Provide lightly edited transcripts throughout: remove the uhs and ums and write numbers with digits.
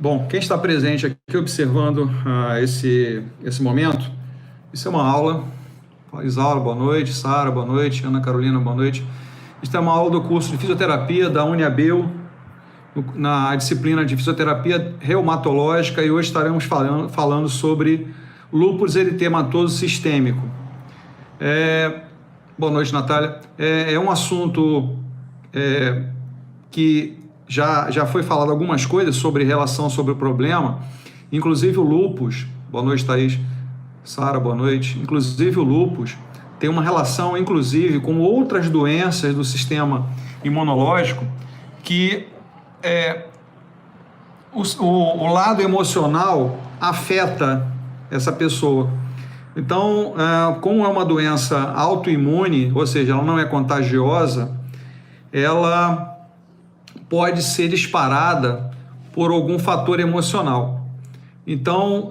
Bom, quem está presente aqui observando esse momento, isso é uma aula. Isaura, boa noite. Sara, boa noite. Ana Carolina, boa noite. Isso é uma aula do curso de fisioterapia da Uniabel, na disciplina de fisioterapia reumatológica, e hoje estaremos falando sobre lúpus eritematoso sistêmico. Boa noite, Natália. É um assunto que já foi falado algumas coisas sobre relação sobre o problema, inclusive o lúpus. Boa noite, Thaís. Sara, boa noite. Inclusive o lúpus tem uma relação, inclusive, com outras doenças do sistema imunológico, que o lado emocional afeta essa pessoa. Então, como é uma doença autoimune, ou seja, ela não é contagiosa, ela pode ser disparada por algum fator emocional. Então,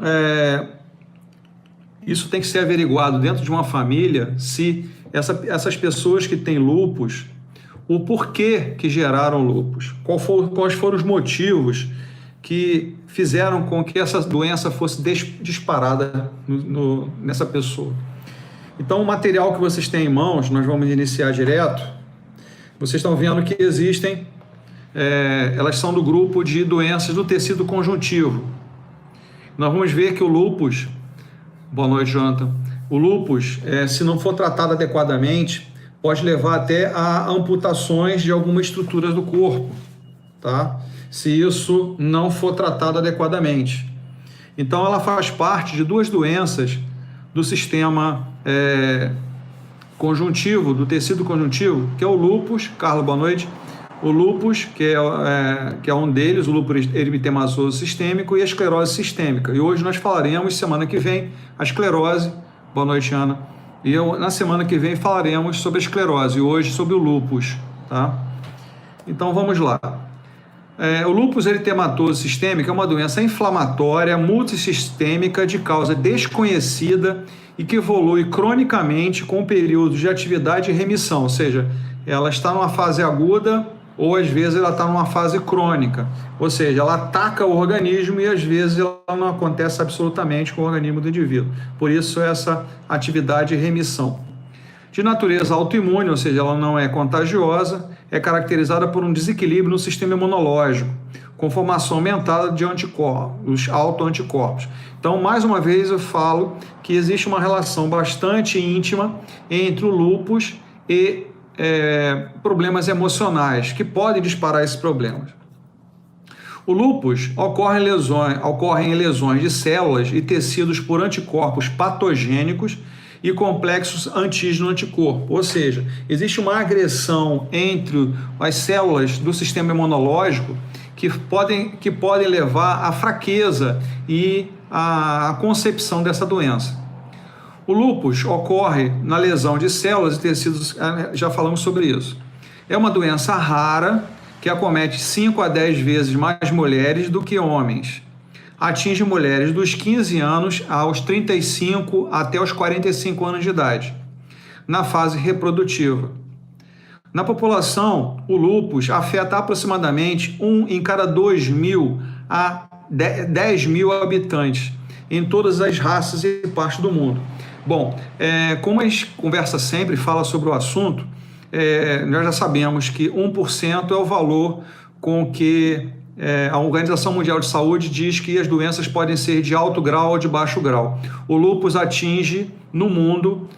isso tem que ser averiguado dentro de uma família, se essas pessoas que têm lúpus, o porquê que geraram lúpus, quais foram os motivos que fizeram com que essa doença fosse disparada nessa pessoa. Então, o material que vocês têm em mãos, nós vamos iniciar direto. Vocês estão vendo que existem, elas são do grupo de doenças do tecido conjuntivo. Nós vamos ver que o lúpus, boa noite, Jonathan, o lúpus, se não for tratado adequadamente, pode levar até a amputações de algumas estruturas do corpo, tá? Se isso não for tratado adequadamente. Então, ela faz parte de duas doenças do sistema conjuntivo, do tecido conjuntivo, que é o lúpus. Carla, boa noite. O lúpus, que é um deles, o lúpus eritematoso sistêmico, e a esclerose sistêmica. E hoje nós falaremos, semana que vem, a esclerose. Boa noite, Ana. E na semana que vem falaremos sobre a esclerose, e hoje sobre o lúpus, tá? Então vamos lá. O lúpus eritematoso sistêmico é uma doença inflamatória multissistêmica de causa desconhecida e que evolui cronicamente com períodos de atividade e remissão, ou seja, ela está numa fase aguda ou às vezes ela está numa fase crônica, ou seja, ela ataca o organismo e às vezes ela não acontece absolutamente com o organismo do indivíduo. Por isso essa atividade e remissão. De natureza autoimune, ou seja, ela não é contagiosa, é caracterizada por um desequilíbrio no sistema imunológico, com formação aumentada de anticorpos, os autoanticorpos. Então, mais uma vez eu falo que existe uma relação bastante íntima entre o lúpus e problemas emocionais, que podem disparar esses problemas. O lúpus ocorre em lesões de células e tecidos por anticorpos patogênicos e complexos antígeno-anticorpo, ou seja, existe uma agressão entre as células do sistema imunológico que podem levar à fraqueza e à concepção dessa doença. O lúpus ocorre na lesão de células e tecidos, já falamos sobre isso. É uma doença rara que acomete 5 a 10 vezes mais mulheres do que homens. Atinge mulheres dos 15 anos aos 35 até os 45 anos de idade, na fase reprodutiva. Na população, o lúpus afeta aproximadamente 1 em cada 2.000 a 10.000 habitantes, em todas as raças e partes do mundo. Bom, como a gente conversa sempre, fala sobre o assunto, nós já sabemos que 1% é o valor com que a Organização Mundial de Saúde diz que as doenças podem ser de alto grau ou de baixo grau. O lúpus atinge, no mundo,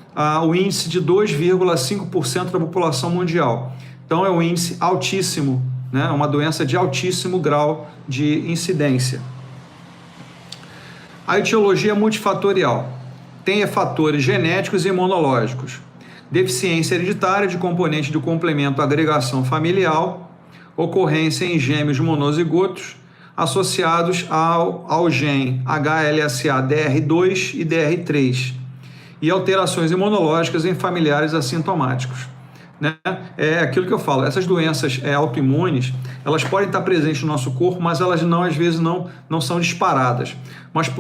o índice de 2,5% da população mundial. Então, é um índice altíssimo, né? Uma doença de altíssimo grau de incidência. A etiologia é multifatorial. Tem fatores genéticos e imunológicos. Deficiência hereditária de componente do complemento agregação familiar, ocorrência em gêmeos monozigotos associados ao gene HLA-DR2 e DR3 e alterações imunológicas em familiares assintomáticos. Né? É aquilo que eu falo, essas doenças autoimunes, elas podem estar presentes no nosso corpo, mas elas às vezes não são disparadas. Mas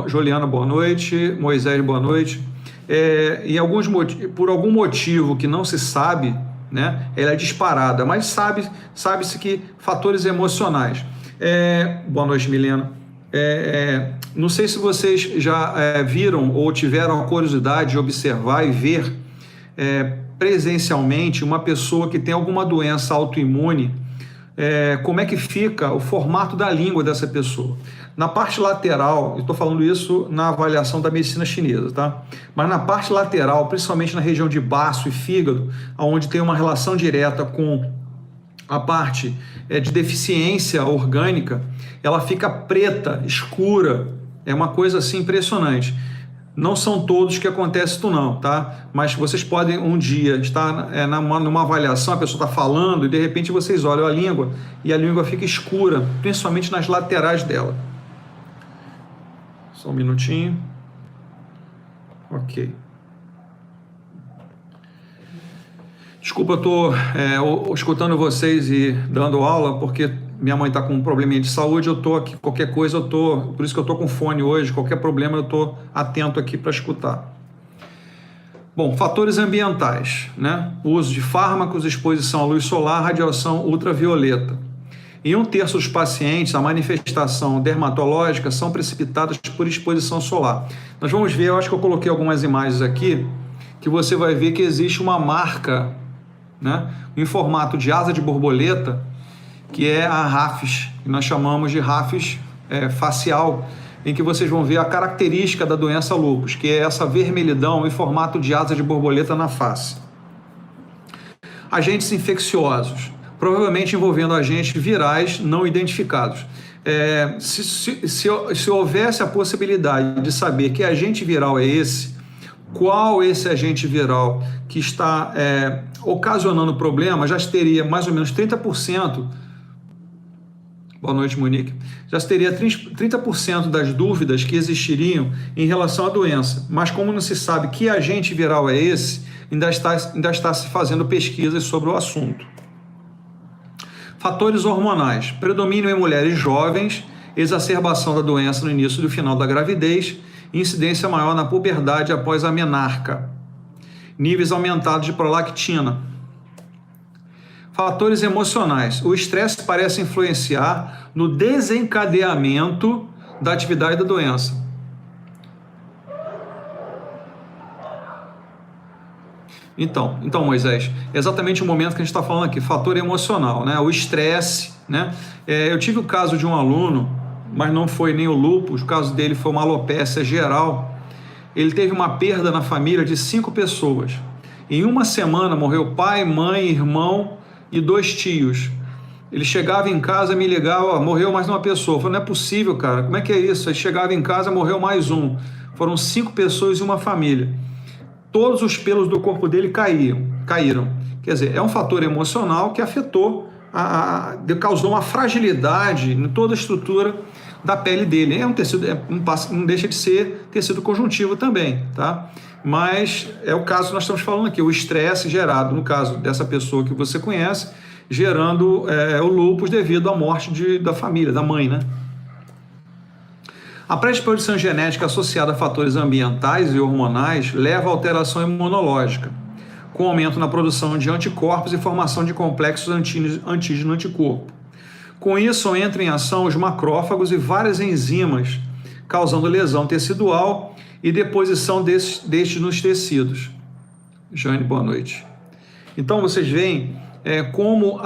Juliana, boa noite. Moisés, boa noite. Por algum motivo que não se sabe, né, ela é disparada, mas sabe-se que fatores emocionais. Boa noite, Milena. Não sei se vocês já viram ou tiveram a curiosidade de observar e ver presencialmente uma pessoa que tem alguma doença autoimune, como é que fica o formato da língua dessa pessoa. Na parte lateral, eu estou falando isso na avaliação da medicina chinesa, tá? Mas na parte lateral, principalmente na região de baço e fígado, onde tem uma relação direta com a parte de deficiência orgânica, ela fica preta, escura, é uma coisa assim impressionante. Não são todos que acontece isso não, tá? Mas vocês podem um dia estar numa avaliação, a pessoa está falando e de repente vocês olham a língua e a língua fica escura, principalmente nas laterais dela. Só um minutinho. Ok. Desculpa, eu estou escutando vocês e dando aula, porque minha mãe está com um probleminha de saúde, eu estou aqui, qualquer coisa, por isso que eu estou com fone hoje, qualquer problema eu estou atento aqui para escutar. Bom, fatores ambientais, né? O uso de fármacos, exposição à luz solar, radiação ultravioleta. Em 1/3 dos pacientes, a manifestação dermatológica são precipitadas por exposição solar. Nós vamos ver, eu acho que eu coloquei algumas imagens aqui, que você vai ver que existe uma marca, né, em formato de asa de borboleta, que é a RAFs, que nós chamamos de RAFs facial, em que vocês vão ver a característica da doença lúpus, que é essa vermelhidão em formato de asa de borboleta na face. Agentes infecciosos, provavelmente envolvendo agentes virais não identificados. Se houvesse a possibilidade de saber que agente viral é esse, qual esse agente viral que está ocasionando problema, já teria mais ou menos 30%. Boa noite, Monique. Já teria 30% das dúvidas que existiriam em relação à doença. Mas como não se sabe que agente viral é esse, ainda está se fazendo pesquisas sobre o assunto. Fatores hormonais. Predomínio em mulheres jovens, exacerbação da doença no início e no final da gravidez, incidência maior na puberdade após a menarca. Níveis aumentados de prolactina. Fatores emocionais. O estresse parece influenciar no desencadeamento da atividade da doença. Então, Moisés, exatamente o momento que a gente está falando aqui, fator emocional, né? O estresse, né? Eu tive o caso de um aluno, mas não foi nem o lúpus, o caso dele foi uma alopécia geral. Ele teve uma perda na família de 5 pessoas. Em uma semana morreu pai, mãe, irmão e 2 tios. Ele chegava em casa, me ligava, morreu mais uma pessoa. Eu falei, não é possível, cara, como é que é isso? Ele chegava em casa, morreu mais um. Foram 5 pessoas e uma família. Todos os pelos do corpo dele caíram. Quer dizer, é um fator emocional que afetou, causou uma fragilidade em toda a estrutura da pele dele. É um tecido, não deixa de ser tecido conjuntivo também, tá? Mas é o caso que nós estamos falando aqui, o estresse gerado, no caso dessa pessoa que você conhece, gerando o lúpus devido à morte da família, da mãe, né? A predisposição genética associada a fatores ambientais e hormonais leva à alteração imunológica, com aumento na produção de anticorpos e formação de complexos antígeno-anticorpo. Com isso, entram em ação os macrófagos e várias enzimas, causando lesão tecidual e deposição destes nos tecidos. Jane, boa noite. Então, vocês veem como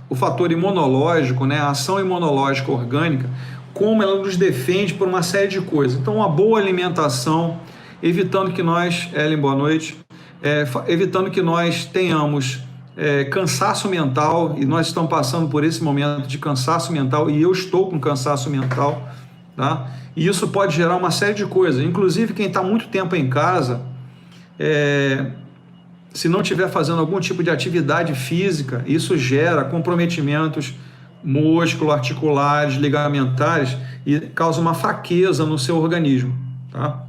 o fator imunológico, né, a ação imunológica orgânica, como ela nos defende por uma série de coisas. Então, uma boa alimentação, evitando que nós, Ellen, boa noite, evitando que nós tenhamos cansaço mental, e nós estamos passando por esse momento de cansaço mental, e eu estou com cansaço mental, tá? E isso pode gerar uma série de coisas, inclusive quem está muito tempo em casa, se não estiver fazendo algum tipo de atividade física, isso gera comprometimentos músculo-articulares, ligamentares e causa uma fraqueza no seu organismo, tá?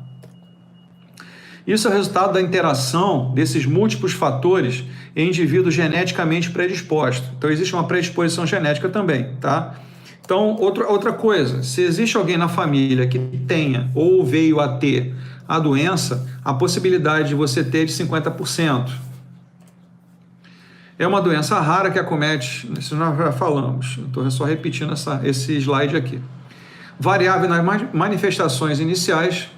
Isso é o resultado da interação desses múltiplos fatores em indivíduos geneticamente predispostos. Então, existe uma predisposição genética também, tá? Então, outra coisa, se existe alguém na família que tenha ou veio a ter a doença, a possibilidade de você ter de 50%. É uma doença rara que acomete, isso nós já falamos, estou só repetindo esse slide aqui. Variável nas manifestações iniciais.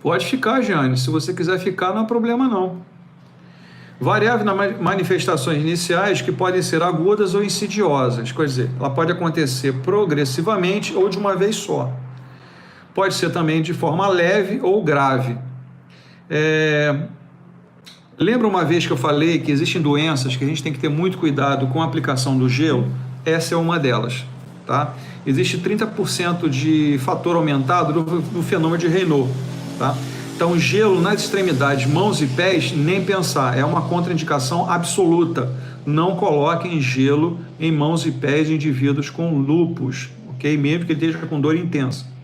Pode ficar, Jane, se você quiser ficar não há problema não. Variável nas manifestações iniciais que podem ser agudas ou insidiosas, quer dizer, ela pode acontecer progressivamente ou de uma vez só. Pode ser também de forma leve ou grave. Lembra uma vez que eu falei que existem doenças que a gente tem que ter muito cuidado com a aplicação do gelo? Essa é uma delas, tá? Existe 30% de fator aumentado do fenômeno de Raynaud, tá? Então, gelo nas extremidades, mãos e pés, nem pensar, é uma contraindicação absoluta. Não coloquem gelo em mãos e pés de indivíduos com lúpus, ok? Mesmo que ele esteja com dor intensa.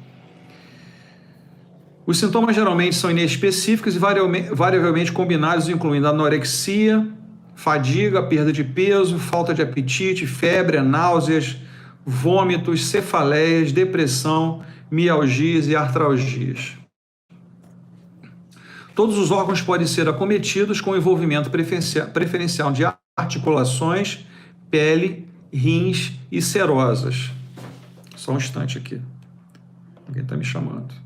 Os sintomas geralmente são inespecíficos e variavelmente combinados, incluindo anorexia, fadiga, perda de peso, falta de apetite, febre, náuseas, vômitos, cefaleias, depressão, mialgias e artralgias. Todos os órgãos podem ser acometidos com envolvimento preferencial de articulações, pele, rins e serosas. Só um instante aqui. Alguém está me chamando.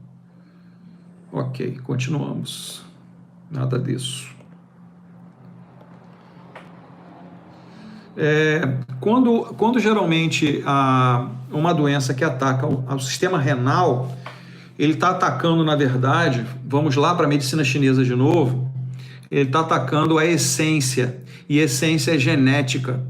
Ok, continuamos. Nada disso. Quando geralmente uma doença que ataca o sistema renal, ele está atacando, na verdade, vamos lá para a medicina chinesa de novo, ele está atacando a essência, e essência é genética.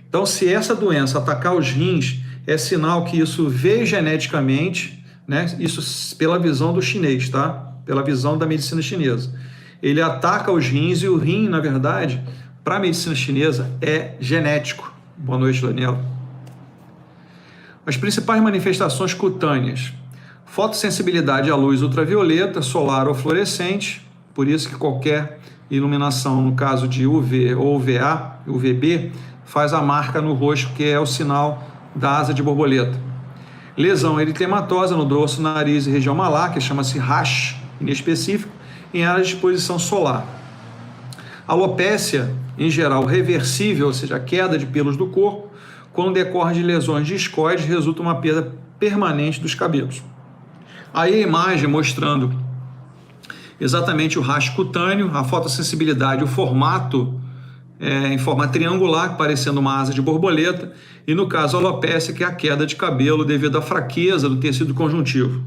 Então, se essa doença atacar os rins, é sinal que isso veio geneticamente, né? Isso pela visão do chinês, tá? Pela visão da medicina chinesa. Ele ataca os rins, e o rim, na verdade, para a medicina chinesa, é genético. Boa noite, Daniela. As principais manifestações cutâneas: fotossensibilidade à luz ultravioleta, solar ou fluorescente, por isso que qualquer iluminação, no caso de UV ou UVA, UVB, faz a marca no rosto, que é o sinal da asa de borboleta. Lesão eritematosa no dorso, nariz e região malar, que chama-se rash, inespecífico, em área de exposição solar. Alopécia, em geral, reversível, ou seja, a queda de pelos do corpo, quando decorre de lesões discoides, resulta uma perda permanente dos cabelos. Aí a imagem mostrando exatamente o rash cutâneo, a fotossensibilidade, o formato em forma triangular, parecendo uma asa de borboleta, e no caso a alopécia, que é a queda de cabelo devido à fraqueza do tecido conjuntivo.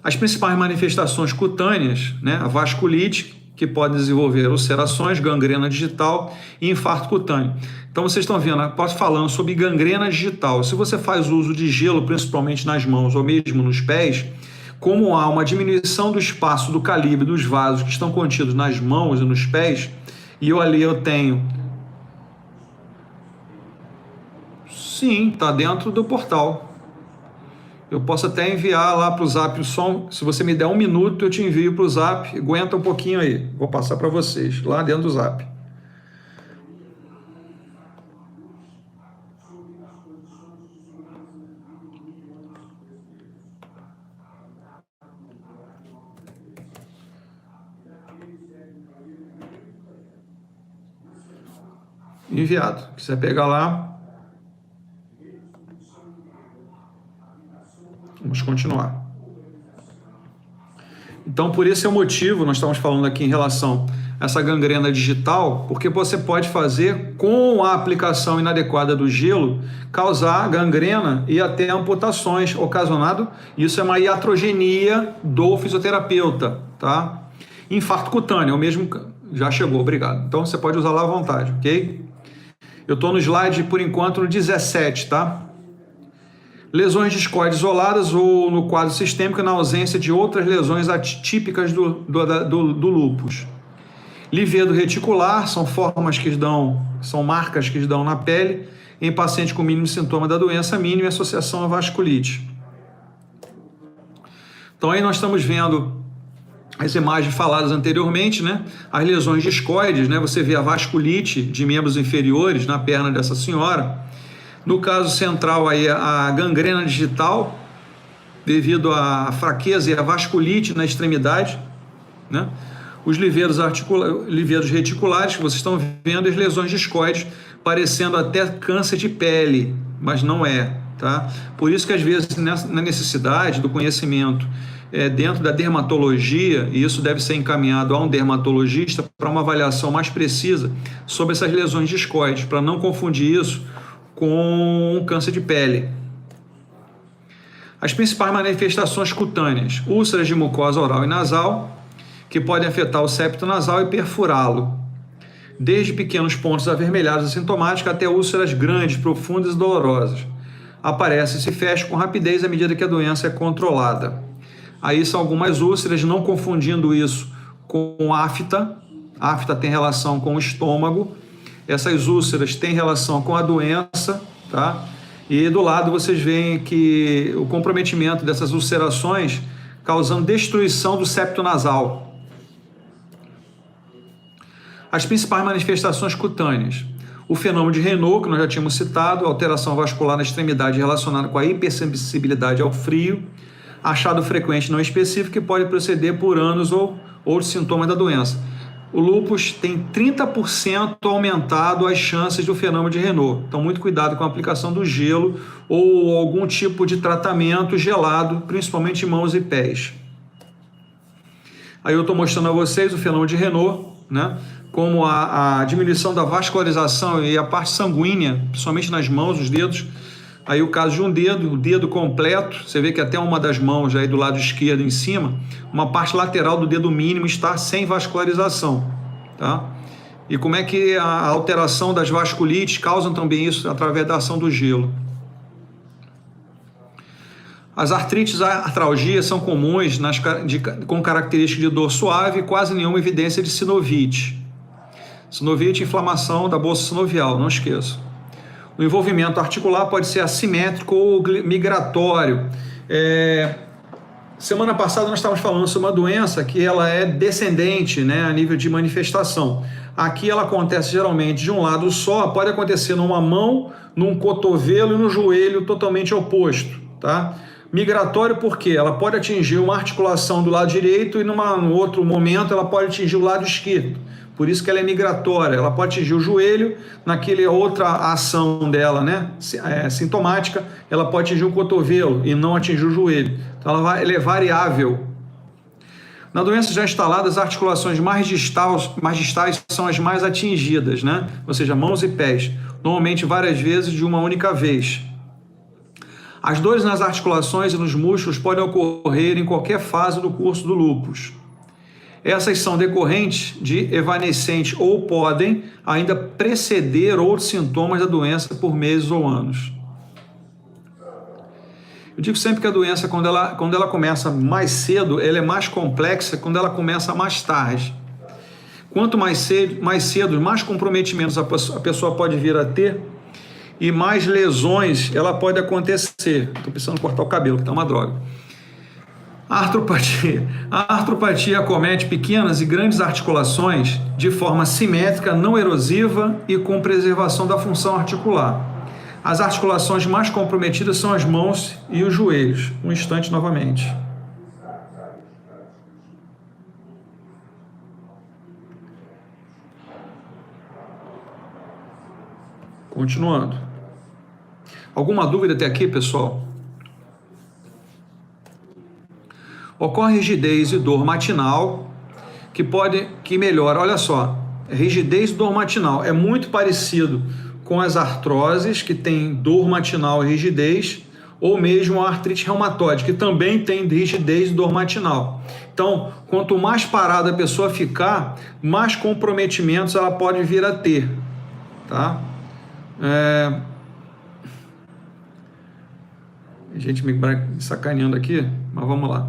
As principais manifestações cutâneas, né, a vasculite, que pode desenvolver ulcerações, gangrena digital e infarto cutâneo. Então vocês estão vendo, posso falando sobre gangrena digital. Se você faz uso de gelo, principalmente nas mãos ou mesmo nos pés, como há uma diminuição do espaço do calibre dos vasos que estão contidos nas mãos e nos pés, e eu tenho... Sim, está dentro do portal. Eu posso até enviar lá para o Zap o som. Se você me der 1 minuto, eu te envio para o Zap. Aguenta um pouquinho aí. Vou passar para vocês, lá dentro do Zap. Enviado. Quiser pegar lá. Vamos continuar. Então, por esse é o motivo, nós estamos falando aqui em relação a essa gangrena digital, porque você pode fazer, com a aplicação inadequada do gelo, causar gangrena e até amputações ocasionado. Isso é uma iatrogenia do fisioterapeuta, tá? Infarto cutâneo, é o mesmo... Já chegou, obrigado. Então, você pode usar lá à vontade, ok? Eu estou no slide, por enquanto, no 17, tá? Lesões discoides isoladas ou no quadro sistêmico na ausência de outras lesões atípicas do lúpus. Livedo reticular são marcas que dão na pele em paciente com mínimo sintoma da doença, mínimo associação à vasculite. Então aí nós estamos vendo as imagens faladas anteriormente, né? As lesões discoides, né? Você vê a vasculite de membros inferiores na perna dessa senhora. No caso central, aí, a gangrena digital, devido à fraqueza e à vasculite na extremidade, né? os liveiros reticulares, que vocês estão vendo, as lesões discoides, parecendo até câncer de pele, mas não é, tá? Por isso que às vezes na necessidade do conhecimento dentro da dermatologia, e isso deve ser encaminhado a um dermatologista para uma avaliação mais precisa sobre essas lesões discoides, para não confundir isso com um câncer de pele. As principais manifestações cutâneas: úlceras de mucosa oral e nasal, que podem afetar o septo nasal e perfurá-lo, desde pequenos pontos avermelhados assintomáticos até úlceras grandes, profundas e dolorosas. Aparece e se fecha com rapidez à medida que a doença é controlada. Aí são algumas úlceras, não confundindo isso com afta. Afta tem relação com o estômago. Essas úlceras têm relação com a doença, tá? E do lado vocês veem que o comprometimento dessas ulcerações causando destruição do septo nasal. As principais manifestações cutâneas: o fenômeno de Raynaud, que nós já tínhamos citado, alteração vascular na extremidade relacionada com a hipersensibilidade ao frio, achado frequente não específico que pode proceder por anos ou outros sintomas da doença. O lúpus tem 30% aumentado as chances do fenômeno de Raynaud. Então, muito cuidado com a aplicação do gelo ou algum tipo de tratamento gelado, principalmente em mãos e pés. Aí eu estou mostrando a vocês o fenômeno de Raynaud, né? Como a diminuição da vascularização e a parte sanguínea, principalmente nas mãos, os dedos. Aí o caso de um dedo, o dedo completo, você vê que até uma das mãos aí do lado esquerdo em cima, uma parte lateral do dedo mínimo está sem vascularização, tá? E como é que a alteração das vasculites causam também isso através da ação do gelo. As artrites e artralgias são comuns com características de dor suave e quase nenhuma evidência de sinovite. Sinovite, inflamação da bolsa sinovial, não esqueça. O envolvimento articular pode ser assimétrico ou migratório. Semana passada nós estávamos falando sobre uma doença que ela é descendente, né, a nível de manifestação. Aqui ela acontece geralmente de um lado só, pode acontecer numa mão, num cotovelo e no joelho totalmente oposto, tá? Migratório porque ela pode atingir uma articulação do lado direito e no outro momento ela pode atingir o lado esquerdo. Por isso que ela é migratória, ela pode atingir o joelho, naquela outra ação dela, né, sintomática, ela pode atingir o cotovelo e não atingir o joelho. Então ela é variável. Na doença já instalada, as articulações mais distais são as mais atingidas, né? Ou seja, mãos e pés, normalmente várias vezes de uma única vez. As dores nas articulações e nos músculos podem ocorrer em qualquer fase do curso do lúpus. Essas são decorrentes de evanescente ou podem ainda preceder outros sintomas da doença por meses ou anos. Eu digo sempre que a doença, quando ela começa mais cedo, ela é mais complexa quando ela começa mais tarde. Quanto mais cedo, mais comprometimentos a pessoa pode vir a ter e mais lesões ela pode acontecer. Estou precisando cortar o cabelo, que está uma droga. A artropatia acomete pequenas e grandes articulações de forma simétrica, não erosiva e com preservação da função articular. As articulações mais comprometidas são as mãos e os joelhos. Um instante novamente. Continuando. Alguma dúvida até aqui, pessoal? Ocorre rigidez e dor matinal, que melhora. Olha só, rigidez e dor matinal é muito parecido com as artroses, que tem dor matinal e rigidez, ou mesmo a artrite reumatoide, que também tem rigidez e dor matinal. Então, quanto mais parada a pessoa ficar, mais comprometimentos ela pode vir a ter, tá? A gente me sacaneando aqui, mas vamos lá.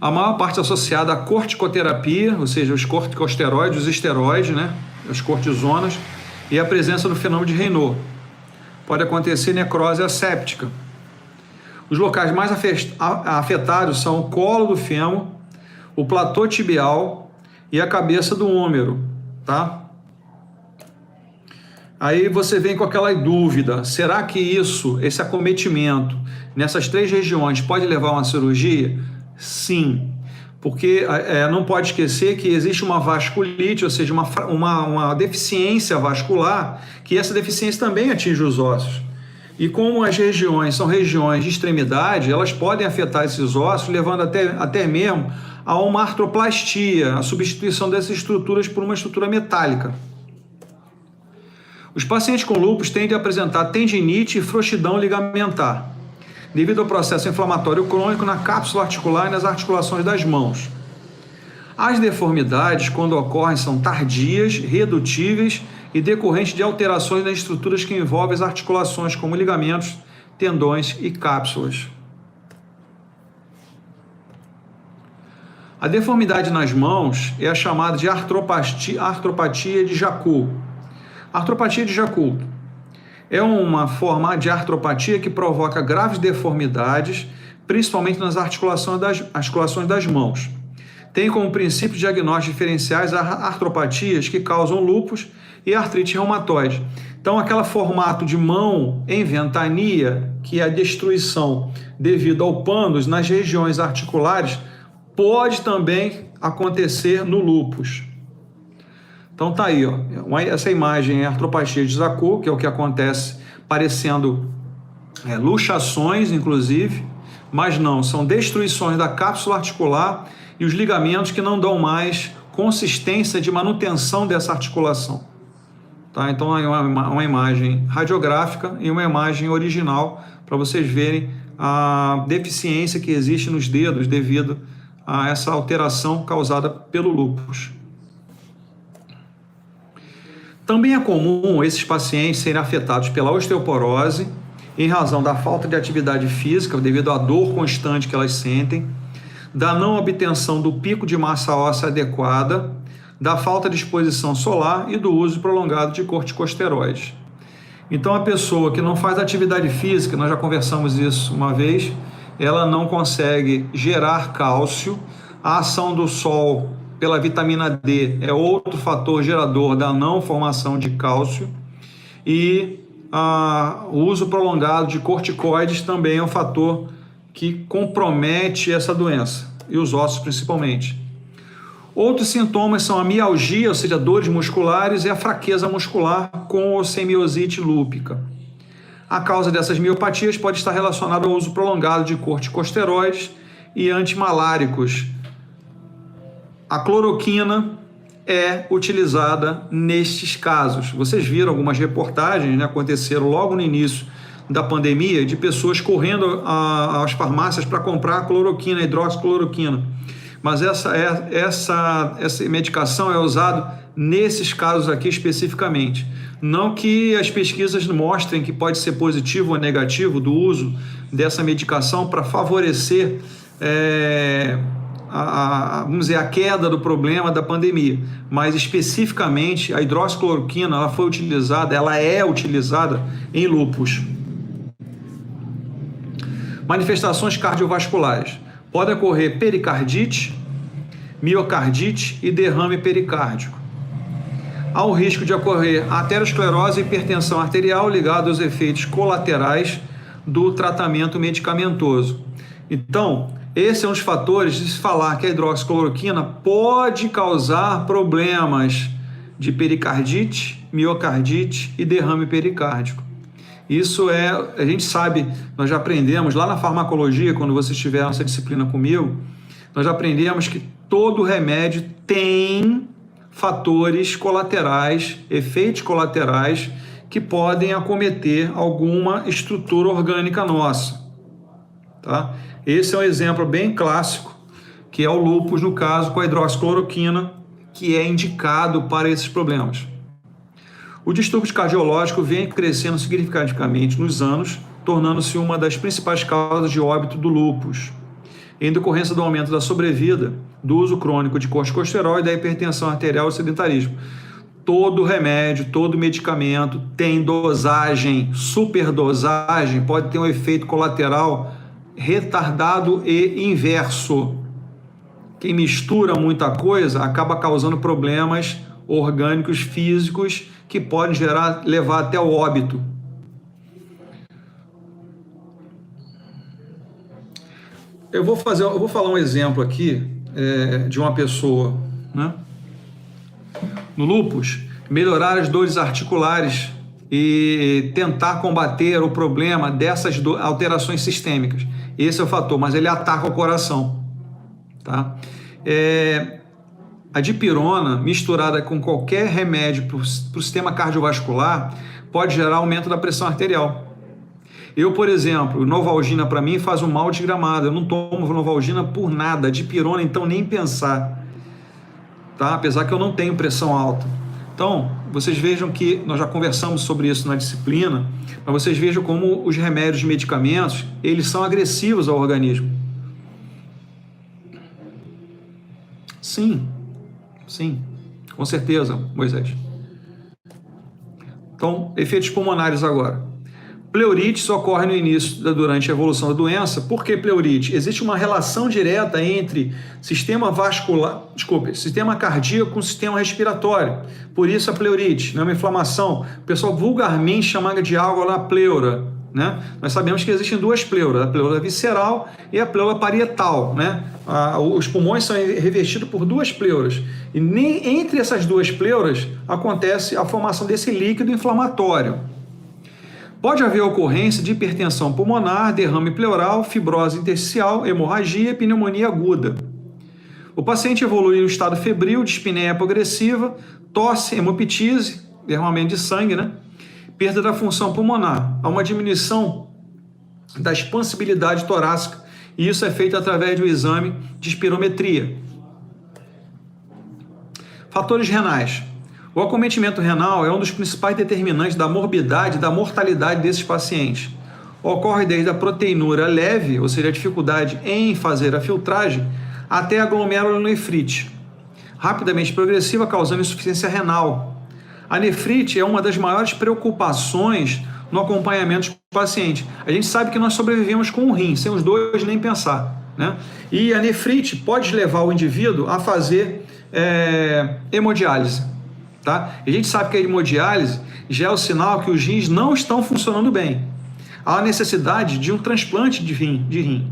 A maior parte associada à corticoterapia, ou seja, os corticosteroides, os esteroides, né, as cortisonas, e a presença do fenômeno de Raynaud. Pode acontecer necrose asséptica. Os locais mais afetados são o colo do fêmur, o platô tibial e a cabeça do húmero, tá? Aí você vem com aquela dúvida, será que esse acometimento nessas três regiões pode levar a uma cirurgia? Sim, porque não pode esquecer que existe uma vasculite, ou seja, uma deficiência vascular, que essa deficiência também atinge os ossos. E como as regiões são regiões de extremidade, elas podem afetar esses ossos, levando até mesmo a uma artroplastia, a substituição dessas estruturas por uma estrutura metálica. Os pacientes com lúpus tendem a apresentar tendinite e frouxidão ligamentar, devido ao processo inflamatório crônico na cápsula articular e nas articulações das mãos. As deformidades, quando ocorrem, são tardias, redutíveis e decorrentes de alterações nas estruturas que envolvem as articulações, como ligamentos, tendões e cápsulas. A deformidade nas mãos é a chamada de artropatia de Jacob. A artropatia de Jacob é uma forma de artropatia que provoca graves deformidades, principalmente nas articulações das mãos. Tem como princípio diagnóstico diferenciais artropatias que causam lúpus e artrite reumatoide. Então, aquele formato de mão em ventania, que é a destruição devido ao pânus nas regiões articulares, pode também acontecer no lúpus. Então tá aí, ó. Essa imagem é a artropatia de Jacob, que é o que acontece parecendo luxações, inclusive, mas não, são destruições da cápsula articular e os ligamentos que não dão mais consistência de manutenção dessa articulação. Tá? Então é uma imagem radiográfica e uma imagem original para vocês verem a deficiência que existe nos dedos devido a essa alteração causada pelo lúpus. Também é comum esses pacientes serem afetados pela osteoporose em razão da falta de atividade física devido à dor constante que elas sentem, da não obtenção do pico de massa óssea adequada, da falta de exposição solar e do uso prolongado de corticosteroides. Então, a pessoa que não faz atividade física, nós já conversamos isso uma vez, ela não consegue gerar cálcio, a ação do sol pela vitamina D é outro fator gerador da não formação de cálcio, e o uso prolongado de corticoides também é um fator que compromete essa doença, e os ossos principalmente. Outros sintomas são a mialgia, ou seja, dores musculares, e a fraqueza muscular com osteomiosite lúpica. A causa dessas miopatias pode estar relacionada ao uso prolongado de corticosteroides e antimaláricos. A cloroquina é utilizada nestes casos. Vocês viram algumas reportagens, né, aconteceram logo no início da pandemia, de pessoas correndo às farmácias para comprar cloroquina, hidroxicloroquina. Mas essa medicação é usada nesses casos aqui especificamente. Não que as pesquisas mostrem que pode ser positivo ou negativo do uso dessa medicação para favorecer vamos dizer, a queda do problema da pandemia, mas especificamente a hidroxicloroquina ela é utilizada em lúpus. Manifestações cardiovasculares. Podem ocorrer pericardite, miocardite e derrame pericárdico. Há o risco de ocorrer aterosclerose e hipertensão arterial ligado aos efeitos colaterais do tratamento medicamentoso. Então, esse é um dos fatores de se falar que a hidroxicloroquina pode causar problemas de pericardite, miocardite e derrame pericárdico. Isso a gente sabe, nós já aprendemos lá na farmacologia, quando vocês tiveram essa disciplina comigo, nós já aprendemos que todo remédio tem fatores colaterais, efeitos colaterais que podem acometer alguma estrutura orgânica nossa. Tá? Esse é um exemplo bem clássico, que é o lúpus, no caso, com a hidroxicloroquina, que é indicado para esses problemas. O distúrbio cardiológico vem crescendo significativamente nos anos, tornando-se uma das principais causas de óbito do lúpus, em decorrência do aumento da sobrevida, do uso crônico de corticosteroide, da hipertensão arterial e do sedentarismo. Todo remédio, todo medicamento tem dosagem, superdosagem, pode ter um efeito colateral retardado e inverso. Quem mistura muita coisa acaba causando problemas orgânicos físicos que podem levar até o óbito. Eu vou falar um exemplo aqui de uma pessoa, né? No lúpus, melhorar as dores articulares e tentar combater o problema dessas alterações sistêmicas. Esse é o fator, mas ele ataca o coração, tá? A dipirona, misturada com qualquer remédio para o sistema cardiovascular, pode gerar aumento da pressão arterial. Eu, por exemplo, Novalgina para mim faz um mal desgramado. Eu não tomo Novalgina por nada. Dipirona, então, nem pensar. Tá? Apesar que eu não tenho pressão alta. Então, vocês vejam que nós já conversamos sobre isso na disciplina, mas vocês vejam como os remédios e medicamentos, eles são agressivos ao organismo. Sim, com certeza, Moisés. Então, efeitos pulmonares agora. Pleurites ocorre no início, durante a evolução da doença. Por que pleurite? Existe uma relação direta entre sistema cardíaco com sistema respiratório. Por isso a pleurite, né? Uma inflamação. O pessoal vulgarmente chama de algo lá pleura, né? Nós sabemos que existem duas pleuras, a pleura visceral e a pleura parietal, né? Os pulmões são revestidos por duas pleuras. E nem entre essas duas pleuras acontece a formação desse líquido inflamatório. Pode haver ocorrência de hipertensão pulmonar, derrame pleural, fibrose intersticial, hemorragia e pneumonia aguda. O paciente evolui no estado febril, dispneia progressiva, tosse, hemoptise, derramamento de sangue, né? Perda da função pulmonar. Há uma diminuição da expansibilidade torácica e isso é feito através do exame de espirometria. Fatores renais. O acometimento renal é um dos principais determinantes da morbidade e da mortalidade desses pacientes. Ocorre desde a proteinúria leve, ou seja, a dificuldade em fazer a filtragem, até a glomerulonefrite, rapidamente progressiva, causando insuficiência renal. A nefrite é uma das maiores preocupações no acompanhamento dos pacientes. A gente sabe que nós sobrevivemos com um rim, sem os dois nem pensar, né? E a nefrite pode levar o indivíduo a fazer hemodiálise. Tá? E a gente sabe que a hemodiálise já é o sinal que os rins não estão funcionando bem. Há a necessidade de um transplante de rim.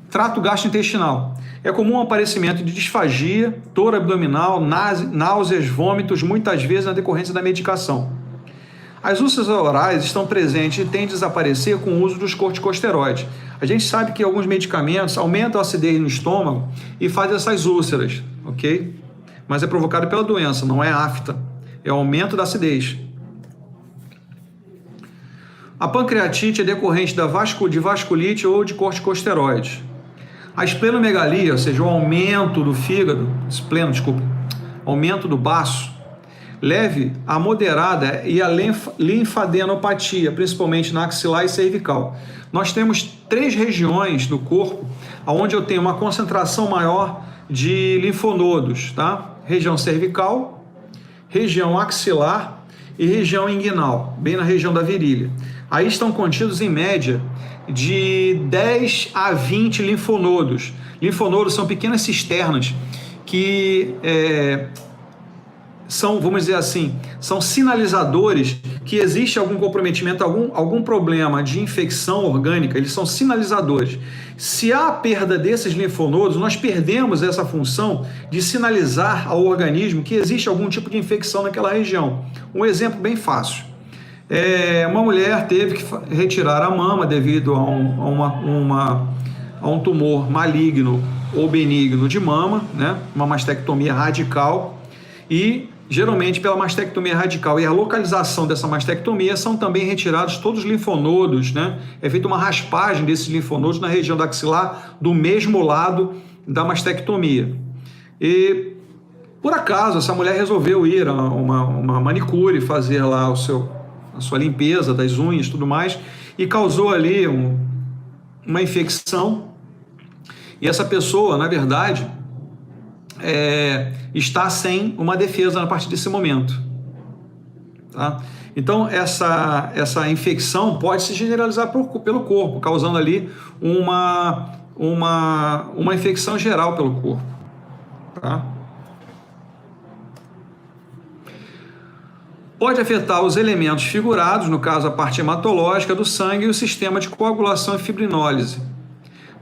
Trato gastrointestinal. É comum o aparecimento de disfagia, dor abdominal, náuseas, vômitos, muitas vezes na decorrência da medicação. As úlceras orais estão presentes e tendem a desaparecer com o uso dos corticosteroides. A gente sabe que alguns medicamentos aumentam a acidez no estômago e fazem essas úlceras, ok? Mas é provocado pela doença, não é afta. É o aumento da acidez. A pancreatite é decorrente de vasculite ou de corticosteroides. A esplenomegalia, ou seja, o aumento do fígado, aumento do baço, leve a moderada e a linfadenopatia, principalmente na axilar e cervical. Nós temos 3 regiões do corpo onde eu tenho uma concentração maior de linfonodos, tá? Região cervical, região axilar e região inguinal, bem na região da virilha. Aí estão contidos em média de 10 a 20 linfonodos. Linfonodos são pequenas cisternas que são, vamos dizer assim, são sinalizadores que existe algum comprometimento, algum problema de infecção orgânica. Eles são sinalizadores. Se há perda desses linfonodos, nós perdemos essa função de sinalizar ao organismo que existe algum tipo de infecção naquela região. Um exemplo bem fácil. Uma mulher teve que retirar a mama devido a um tumor maligno ou benigno de mama, né? Uma mastectomia radical, e geralmente pela mastectomia radical e a localização dessa mastectomia são também retirados todos os linfonodos, né? É feita uma raspagem desses linfonodos na região da axilar do mesmo lado da mastectomia. E por acaso essa mulher resolveu ir a uma manicure, fazer lá a sua limpeza das unhas e tudo mais, e causou ali uma infecção, e essa pessoa, na verdade, está sem uma defesa a partir desse momento. Tá? Então, essa infecção pode se generalizar pelo corpo, causando ali uma infecção geral pelo corpo. Tá? Pode afetar os elementos figurados, no caso a parte hematológica do sangue e o sistema de coagulação e fibrinólise.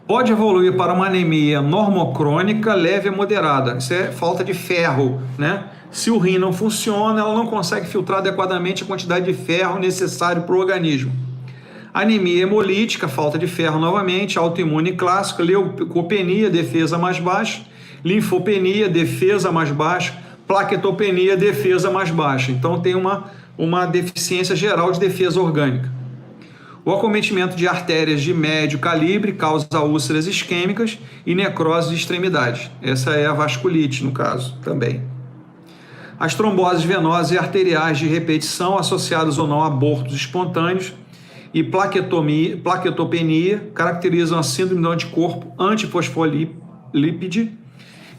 Pode evoluir para uma anemia normocrônica leve a moderada. Isso é falta de ferro, né? Se o rim não funciona, ela não consegue filtrar adequadamente a quantidade de ferro necessário para o organismo. Anemia hemolítica, falta de ferro novamente, autoimune clássico, leucopenia, defesa mais baixa, linfopenia, defesa mais baixa, plaquetopenia, defesa mais baixa. Então tem uma deficiência geral de defesa orgânica. O acometimento de artérias de médio calibre causa úlceras isquêmicas e necrose de extremidades. Essa é a vasculite, no caso, também. As tromboses venosas e arteriais de repetição associadas ou não a abortos espontâneos e plaquetopenia caracterizam a síndrome do anticorpo antifosfolípide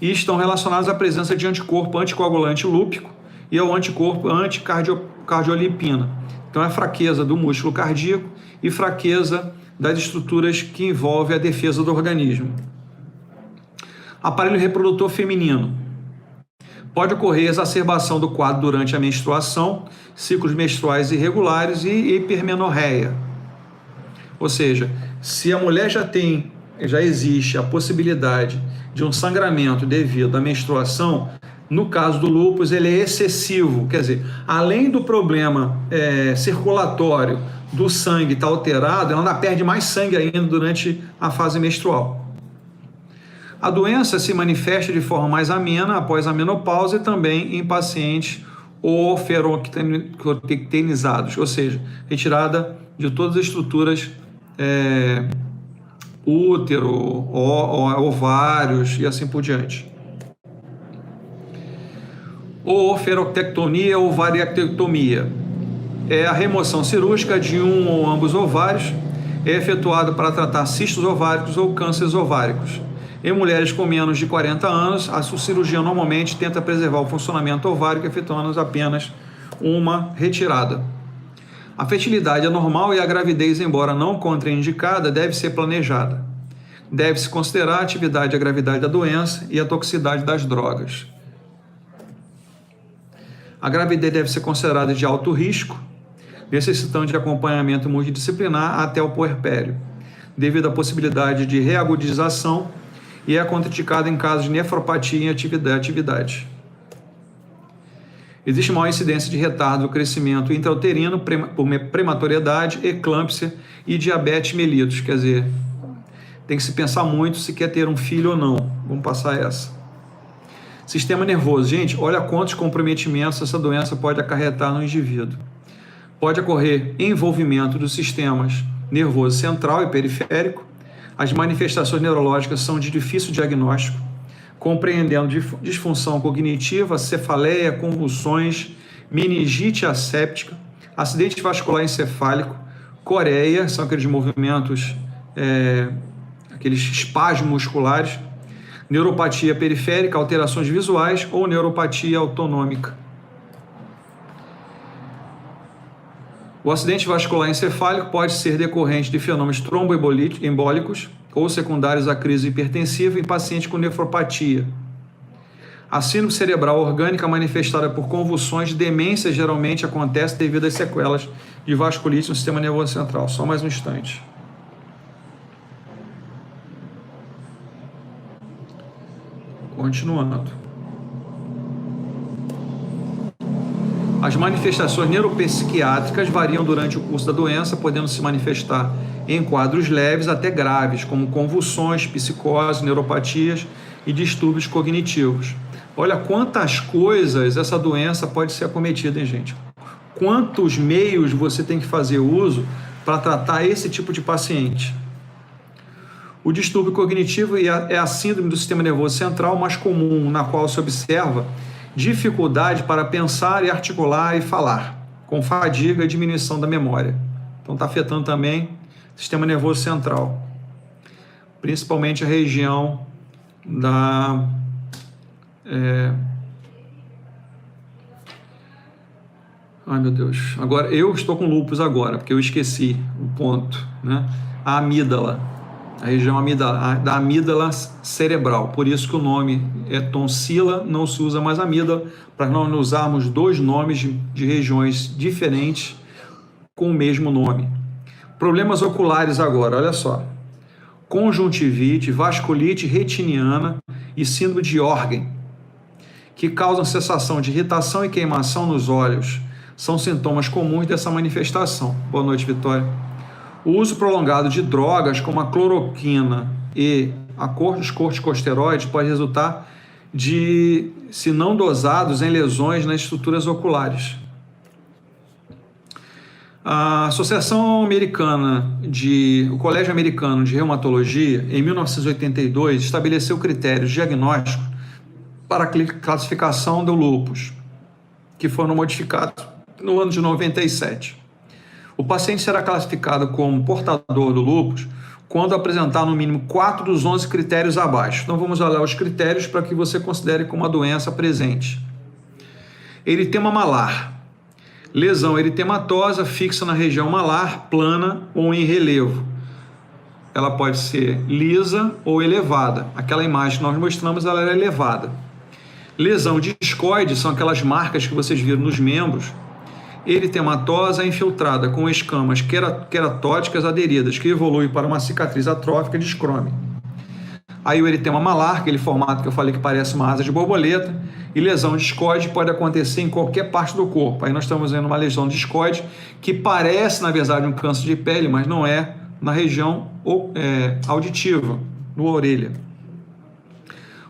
e estão relacionadas à presença de anticorpo anticoagulante lúpico e ao anticorpo anticardiolipina. Então, é a fraqueza do músculo cardíaco e fraqueza das estruturas que envolvem a defesa do organismo. Aparelho reprodutor feminino. Pode ocorrer exacerbação do quadro durante a menstruação, ciclos menstruais irregulares e hipermenorreia. Ou seja, se a mulher já existe a possibilidade de um sangramento devido à menstruação, no caso do lúpus ele é excessivo, quer dizer, além do problema circulatório do sangue estar alterado, ela ainda perde mais sangue ainda durante a fase menstrual. A doença se manifesta de forma mais amena após a menopausa e também em pacientes oferoctenizados, ou seja, retirada de todas as estruturas útero, ovários e assim por diante. Oferoctectomia ou ovariectomia é a remoção cirúrgica de um ou ambos ovários, é efetuada para tratar cistos ováricos ou cânceres ováricos. Em mulheres com menos de 40 anos, a cirurgia normalmente tenta preservar o funcionamento ovárico, efetuando apenas uma retirada. A fertilidade é normal e a gravidez, embora não contraindicada, deve ser planejada. Deve-se considerar a atividade e a gravidade da doença e a toxicidade das drogas. A gravidez deve ser considerada de alto risco, necessitando de acompanhamento multidisciplinar até o puerpério, devido à possibilidade de reagudização e é contraindicada em casos de nefropatia em atividade. Existe maior incidência de retardo do crescimento intrauterino por prematoriedade, eclâmpsia e diabetes mellitus, quer dizer, tem que se pensar muito se quer ter um filho ou não. Vamos passar essa. Sistema nervoso. Gente, olha quantos comprometimentos essa doença pode acarretar no indivíduo. Pode ocorrer envolvimento dos sistemas nervoso central e periférico. As manifestações neurológicas são de difícil diagnóstico, compreendendo disfunção cognitiva, cefaleia, convulsões, meningite asséptica, acidente vascular encefálico, coreia, são aqueles movimentos, aqueles espasmos musculares, neuropatia periférica, alterações visuais ou neuropatia autonômica. O acidente vascular encefálico pode ser decorrente de fenômenos tromboembólicos ou secundários à crise hipertensiva em pacientes com nefropatia. A síndrome cerebral orgânica manifestada por convulsões de demência geralmente acontece devido às sequelas de vasculite no sistema nervoso central. Só mais um instante. Continuando. As manifestações neuropsiquiátricas variam durante o curso da doença, podendo se manifestar em quadros leves até graves, como convulsões, psicose, neuropatias e distúrbios cognitivos. Olha quantas coisas essa doença pode ser acometida, hein, gente? Quantos meios você tem que fazer uso para tratar esse tipo de paciente? O distúrbio cognitivo é a síndrome do sistema nervoso central mais comum, na qual se observa dificuldade para pensar e articular e falar, com fadiga e diminuição da memória. Então está afetando também o sistema nervoso central, principalmente a região da ai meu Deus, agora eu estou com lúpus agora, porque eu esqueci o ponto, né? A amígdala. A região da amígdala cerebral, por isso que o nome é tonsila, não se usa mais amígdala, para não usarmos dois nomes de regiões diferentes com o mesmo nome. Problemas oculares agora, olha só. conjuntivite, vasculite retiniana e síndrome de Jorgen, que causam sensação de irritação e queimação nos olhos. São sintomas comuns dessa manifestação. Boa noite, Vitória. O uso prolongado de drogas como a cloroquina e os corticosteroides pode resultar de, se não dosados, em lesões nas estruturas oculares. A o Colégio Americano de Reumatologia, em 1982, estabeleceu critérios diagnósticos para a classificação do lúpus, que foram modificados no ano de 97. O paciente será classificado como portador do lúpus quando apresentar no mínimo 4 dos 11 critérios abaixo. Então vamos olhar os critérios para que você considere como uma doença presente. Eritema malar. Lesão eritematosa fixa na região malar, plana ou em relevo. Ela pode ser lisa ou elevada. Aquela imagem que nós mostramos, ela era elevada. Lesão discoide são aquelas marcas que vocês viram nos membros. Eritematosa infiltrada com escamas queratóticas aderidas, que evolui para uma cicatriz atrófica de escrome. Aí o eritema malar, aquele formato que eu falei que parece uma asa de borboleta, e lesão discoide pode acontecer em qualquer parte do corpo. Aí nós estamos vendo uma lesão discoide que parece, na verdade, um câncer de pele, mas não é, na região auditiva, na orelha.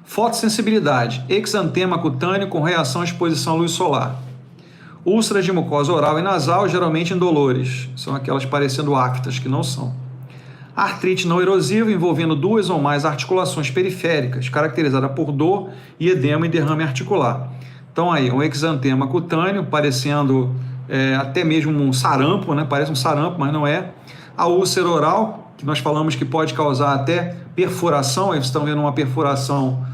Fotossensibilidade, exantema cutâneo com reação à exposição à luz solar. Úlceras de mucosa oral e nasal, geralmente indolores, são aquelas parecendo aftas, que não são. Artrite não erosiva, envolvendo 2 ou mais articulações periféricas, caracterizada por dor e edema e derrame articular. Então aí, um exantema cutâneo, parecendo até mesmo um sarampo, né? Parece um sarampo, mas não é. A úlcera oral, que nós falamos que pode causar até perfuração, aí vocês estão vendo uma perfuração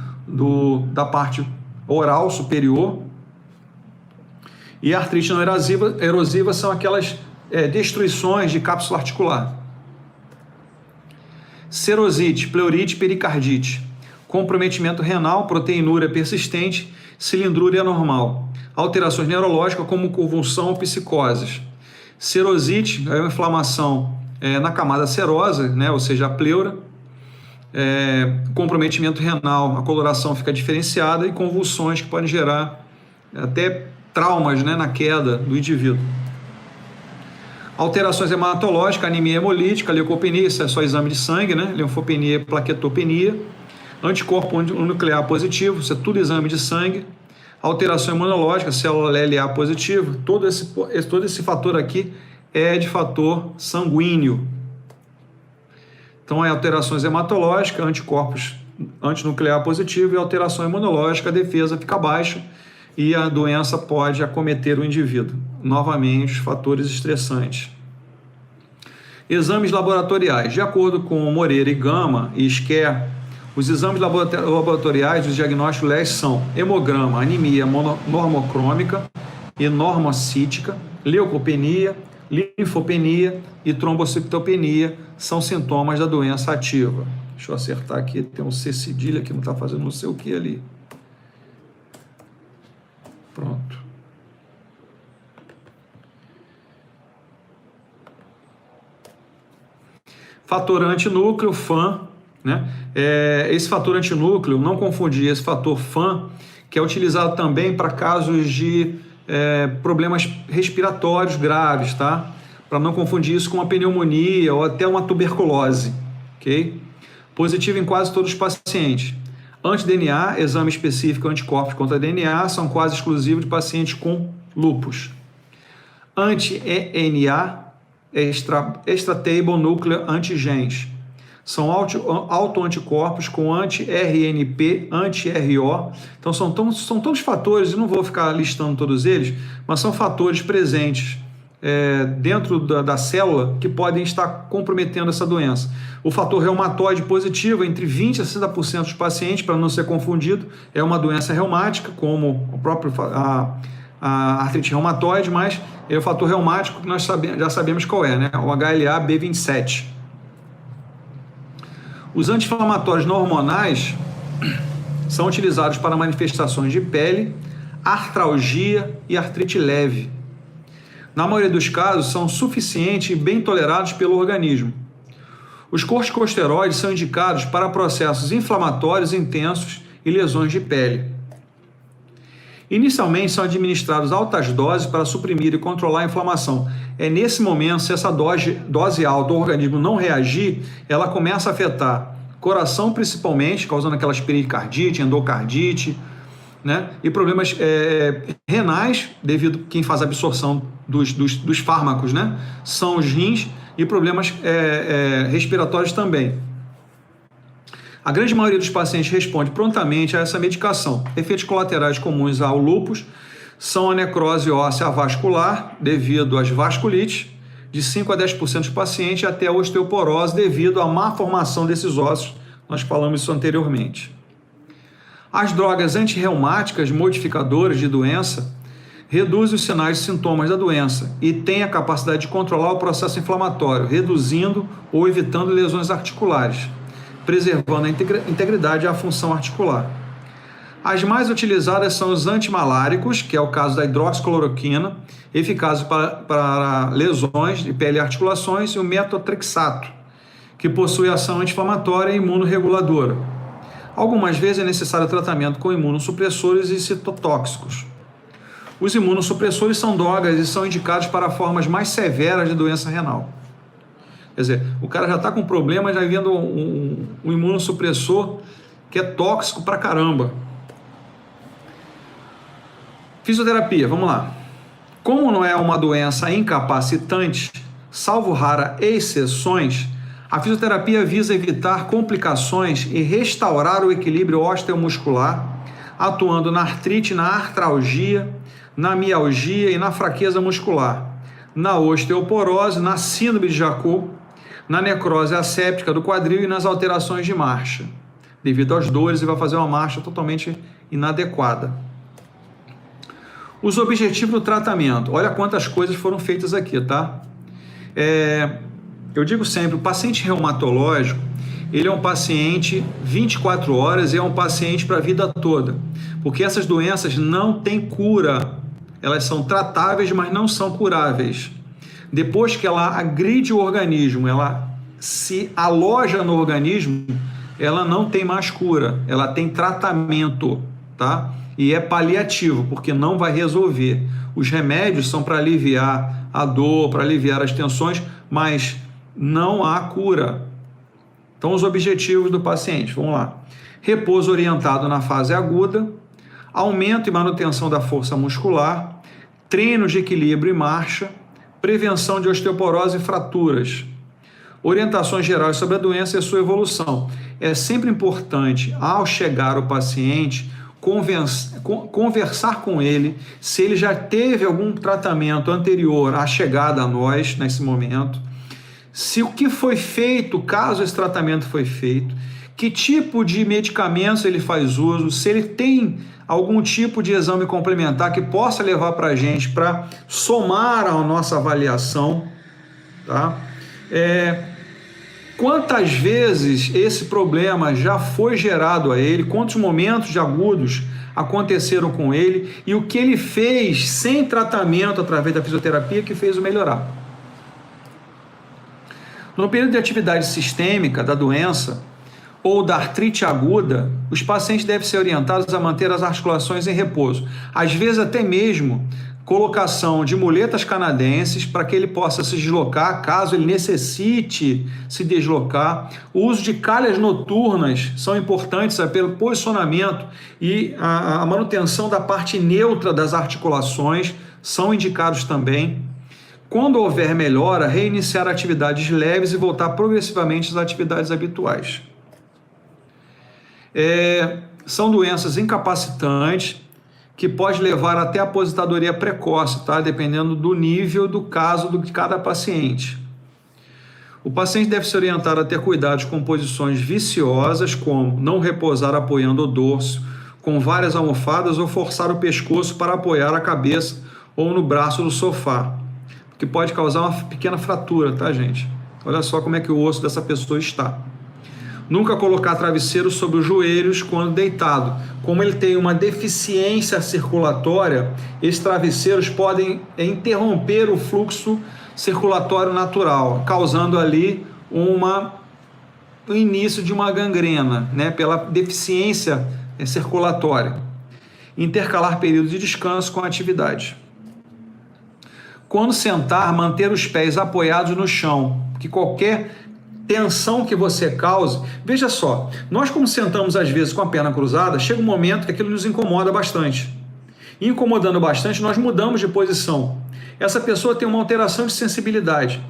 da parte oral superior. E a artrite não erosiva são aquelas destruições de cápsula articular. Serosite, pleurite, pericardite. Comprometimento renal, proteinúria persistente, cilindrúria anormal. Alterações neurológicas como convulsão ou psicoses. Serosite é uma inflamação na camada serosa, né, ou seja, a pleura. Comprometimento renal, a coloração fica diferenciada e convulsões que podem gerar até traumas, né, na queda do indivíduo. Alterações hematológicas, anemia hemolítica, leucopenia, isso é só exame de sangue, né? Linfopenia, plaquetopenia, anticorpo nuclear positivo, isso é tudo exame de sangue. Alteração imunológica, célula LA positiva, todo esse fator aqui é de fator sanguíneo. Então, alterações hematológicas, anticorpos antinuclear positivo e alteração imunológica, a defesa fica baixa e a doença pode acometer o indivíduo. Novamente, os fatores estressantes. Exames laboratoriais. De acordo com Moreira e Gama e Scher, os exames laboratoriais dos diagnósticos LES são hemograma, anemia normocrômica e normocítica, leucopenia, linfopenia e trombocitopenia são sintomas da doença ativa. Deixa eu acertar aqui, tem um C cedilha que não está fazendo não sei o que ali. Pronto. Fator antinúcleo, FAN, né? Esse fator antinúcleo, não confundir esse fator FAN, que é utilizado também para casos de problemas respiratórios graves, tá? Para não confundir isso com uma pneumonia ou até uma tuberculose, ok? Positivo em quase todos os pacientes. Anti-DNA, exame específico anticorpos contra DNA, são quase exclusivos de pacientes com lúpus. Anti-ENA, extra-table nuclear antigens, são autoanticorpos com anti-RNP, anti-RO. Então são todos fatores, eu não vou ficar listando todos eles, mas são fatores presentes dentro da célula que podem estar comprometendo essa doença. O fator reumatoide positivo, entre 20% a 60% dos pacientes, para não ser confundido, é uma doença reumática, como a artrite reumatoide, mas é o fator reumático que nós já sabemos qual é, né? O HLA-B27. Os anti-inflamatórios não hormonais são utilizados para manifestações de pele, artralgia e artrite leve. Na maioria dos casos, são suficientes e bem tolerados pelo organismo. Os corticosteroides são indicados para processos inflamatórios intensos e lesões de pele. Inicialmente são administrados altas doses para suprimir e controlar a inflamação. É nesse momento, se essa dose alta, o organismo não reagir, ela começa a afetar coração principalmente, causando aquelas pericardite, endocardite, né? E problemas renais, devido a quem faz a absorção dos fármacos, né? São os rins, e problemas respiratórios também. A grande maioria dos pacientes responde prontamente a essa medicação. Efeitos colaterais comuns ao lúpus são a necrose óssea vascular, devido às vasculites, de 5 a 10% dos pacientes, até a osteoporose, devido à má formação desses ossos. Nós falamos isso anteriormente. As drogas antirreumáticas modificadoras de doença reduzem os sinais e sintomas da doença e têm a capacidade de controlar o processo inflamatório, reduzindo ou evitando lesões articulares, preservando a integridade e a função articular. As mais utilizadas são os antimaláricos, que é o caso da hidroxicloroquina, eficazes para lesões de pele e articulações, e o metotrexato, que possui ação anti-inflamatória e imunorreguladora. Algumas vezes é necessário tratamento com imunossupressores e citotóxicos. Os imunossupressores são drogas e são indicados para formas mais severas de doença renal. Quer dizer, o cara já está com problema, já vendo um imunossupressor que é tóxico pra caramba. Fisioterapia, vamos lá. Como não é uma doença incapacitante, salvo raras exceções, a fisioterapia visa evitar complicações e restaurar o equilíbrio osteomuscular, atuando na artrite, na artralgia, na mialgia e na fraqueza muscular, na osteoporose, na síndrome de Charcot, na necrose asséptica do quadril e nas alterações de marcha. Devido às dores, ele vai fazer uma marcha totalmente inadequada. Os objetivos do tratamento. Olha quantas coisas foram feitas aqui, tá? Eu digo sempre, o paciente reumatológico, ele é um paciente 24 horas e é um paciente para a vida toda, porque essas doenças não têm cura, elas são tratáveis, mas não são curáveis. Depois que ela agride o organismo, ela se aloja no organismo, ela não tem mais cura, ela tem tratamento, tá? E é paliativo, porque não vai resolver. Os remédios são para aliviar a dor, para aliviar as tensões, mas não há cura. Então, os objetivos do paciente, vamos lá. Repouso orientado na fase aguda, aumento e manutenção da força muscular, treino de equilíbrio e marcha, prevenção de osteoporose e fraturas, orientações gerais sobre a doença e a sua evolução. É sempre importante, ao chegar o paciente, conversar com ele, se ele já teve algum tratamento anterior à chegada a nós, nesse momento, se o que foi feito, caso esse tratamento foi feito, que tipo de medicamentos ele faz uso, se ele tem algum tipo de exame complementar que possa levar para a gente para somar a nossa avaliação, tá? Quantas vezes esse problema já foi gerado a ele, quantos momentos de agudos aconteceram com ele e o que ele fez sem tratamento através da fisioterapia que fez o melhorar. No período de atividade sistêmica da doença ou da artrite aguda, os pacientes devem ser orientados a manter as articulações em repouso, às vezes até mesmo colocação de muletas canadenses para que ele possa se deslocar, caso ele necessite se deslocar. O uso de calhas noturnas são importantes pelo posicionamento e a manutenção da parte neutra das articulações são indicados também. Quando houver melhora, reiniciar atividades leves e voltar progressivamente às atividades habituais. São doenças incapacitantes que pode levar até a aposentadoria precoce, tá? Dependendo do nível do caso de cada paciente. O paciente deve ser orientado a ter cuidados com posições viciosas, como não repousar apoiando o dorso, com várias almofadas ou forçar o pescoço para apoiar a cabeça ou no braço do sofá, que pode causar uma pequena fratura, tá, gente? Olha só como é que o osso dessa pessoa está. Nunca colocar travesseiro sobre os joelhos quando deitado. Como ele tem uma deficiência circulatória, esses travesseiros podem interromper o fluxo circulatório natural, causando ali uma o início de uma gangrena, né, pela deficiência circulatória. Intercalar períodos de descanso com atividade. Quando sentar, manter os pés apoiados no chão, que qualquer tensão que você cause, veja só, nós como sentamos às vezes com a perna cruzada, chega um momento que aquilo nos incomoda bastante. E incomodando bastante, nós mudamos de posição. Essa pessoa tem uma alteração de sensibilidade,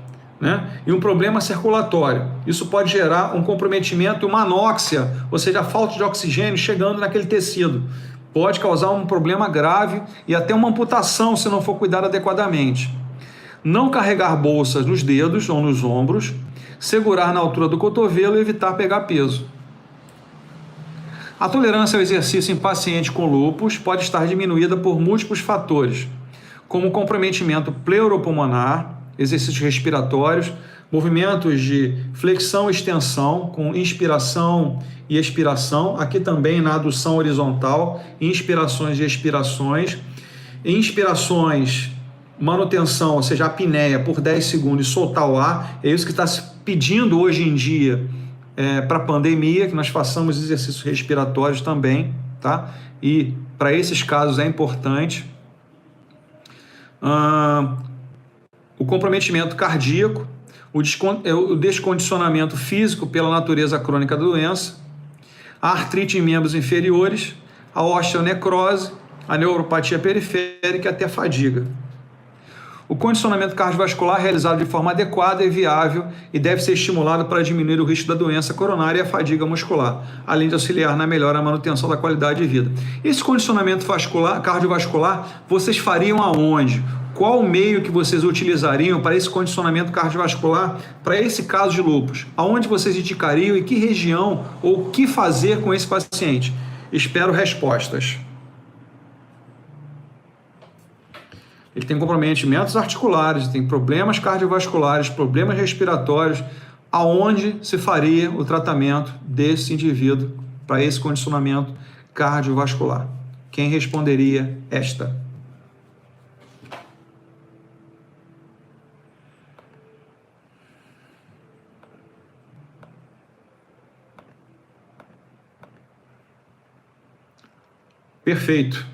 né? E um problema circulatório. Isso pode gerar um comprometimento e uma anóxia, ou seja, a falta de oxigênio chegando naquele tecido. Pode causar um problema grave e até uma amputação se não for cuidado adequadamente. Não carregar bolsas nos dedos ou nos ombros, segurar na altura do cotovelo e evitar pegar peso. A tolerância ao exercício em pacientes com lúpus pode estar diminuída por múltiplos fatores, como comprometimento pleuropulmonar, exercícios respiratórios, movimentos de flexão e extensão, com inspiração e expiração, aqui também na adução horizontal, inspirações e expirações, inspirações, manutenção, ou seja, a apneia por 10 segundos e soltar o ar, é isso que está se pedindo hoje em dia para a pandemia, que nós façamos exercícios respiratórios também, tá? E para esses casos é importante. O comprometimento cardíaco, o descondicionamento físico pela natureza crônica da doença, a artrite em membros inferiores, a osteonecrose, a neuropatia periférica e até a fadiga. O condicionamento cardiovascular realizado de forma adequada é viável e deve ser estimulado para diminuir o risco da doença coronária e a fadiga muscular, além de auxiliar na melhora e manutenção da qualidade de vida. Esse condicionamento cardiovascular, vocês fariam aonde? Qual o meio que vocês utilizariam para esse condicionamento cardiovascular, para esse caso de lúpus? Aonde vocês indicariam e que região ou o que fazer com esse paciente? Espero respostas. Ele tem comprometimentos articulares, tem problemas cardiovasculares, problemas respiratórios. Aonde se faria o tratamento desse indivíduo para esse condicionamento cardiovascular? Quem responderia esta? Perfeito.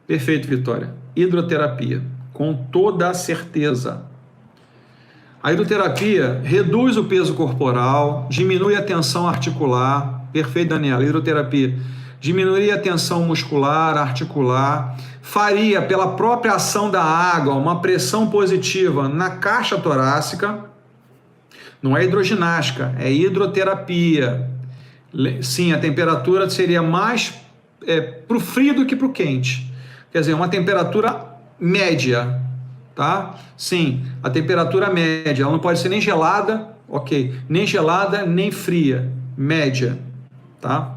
Perfeito, Vitória. Hidroterapia, com toda a certeza. A hidroterapia reduz o peso corporal, diminui a tensão articular. Perfeito, Daniela. Hidroterapia diminuiria a tensão muscular, articular, faria pela própria ação da água uma pressão positiva na caixa torácica. Não é hidroginástica, é hidroterapia. Sim, a temperatura seria mais para o frio do que para o quente. Quer dizer, uma temperatura média, tá? Sim, a temperatura média, ela não pode ser nem gelada, ok, nem gelada, nem fria, média, tá?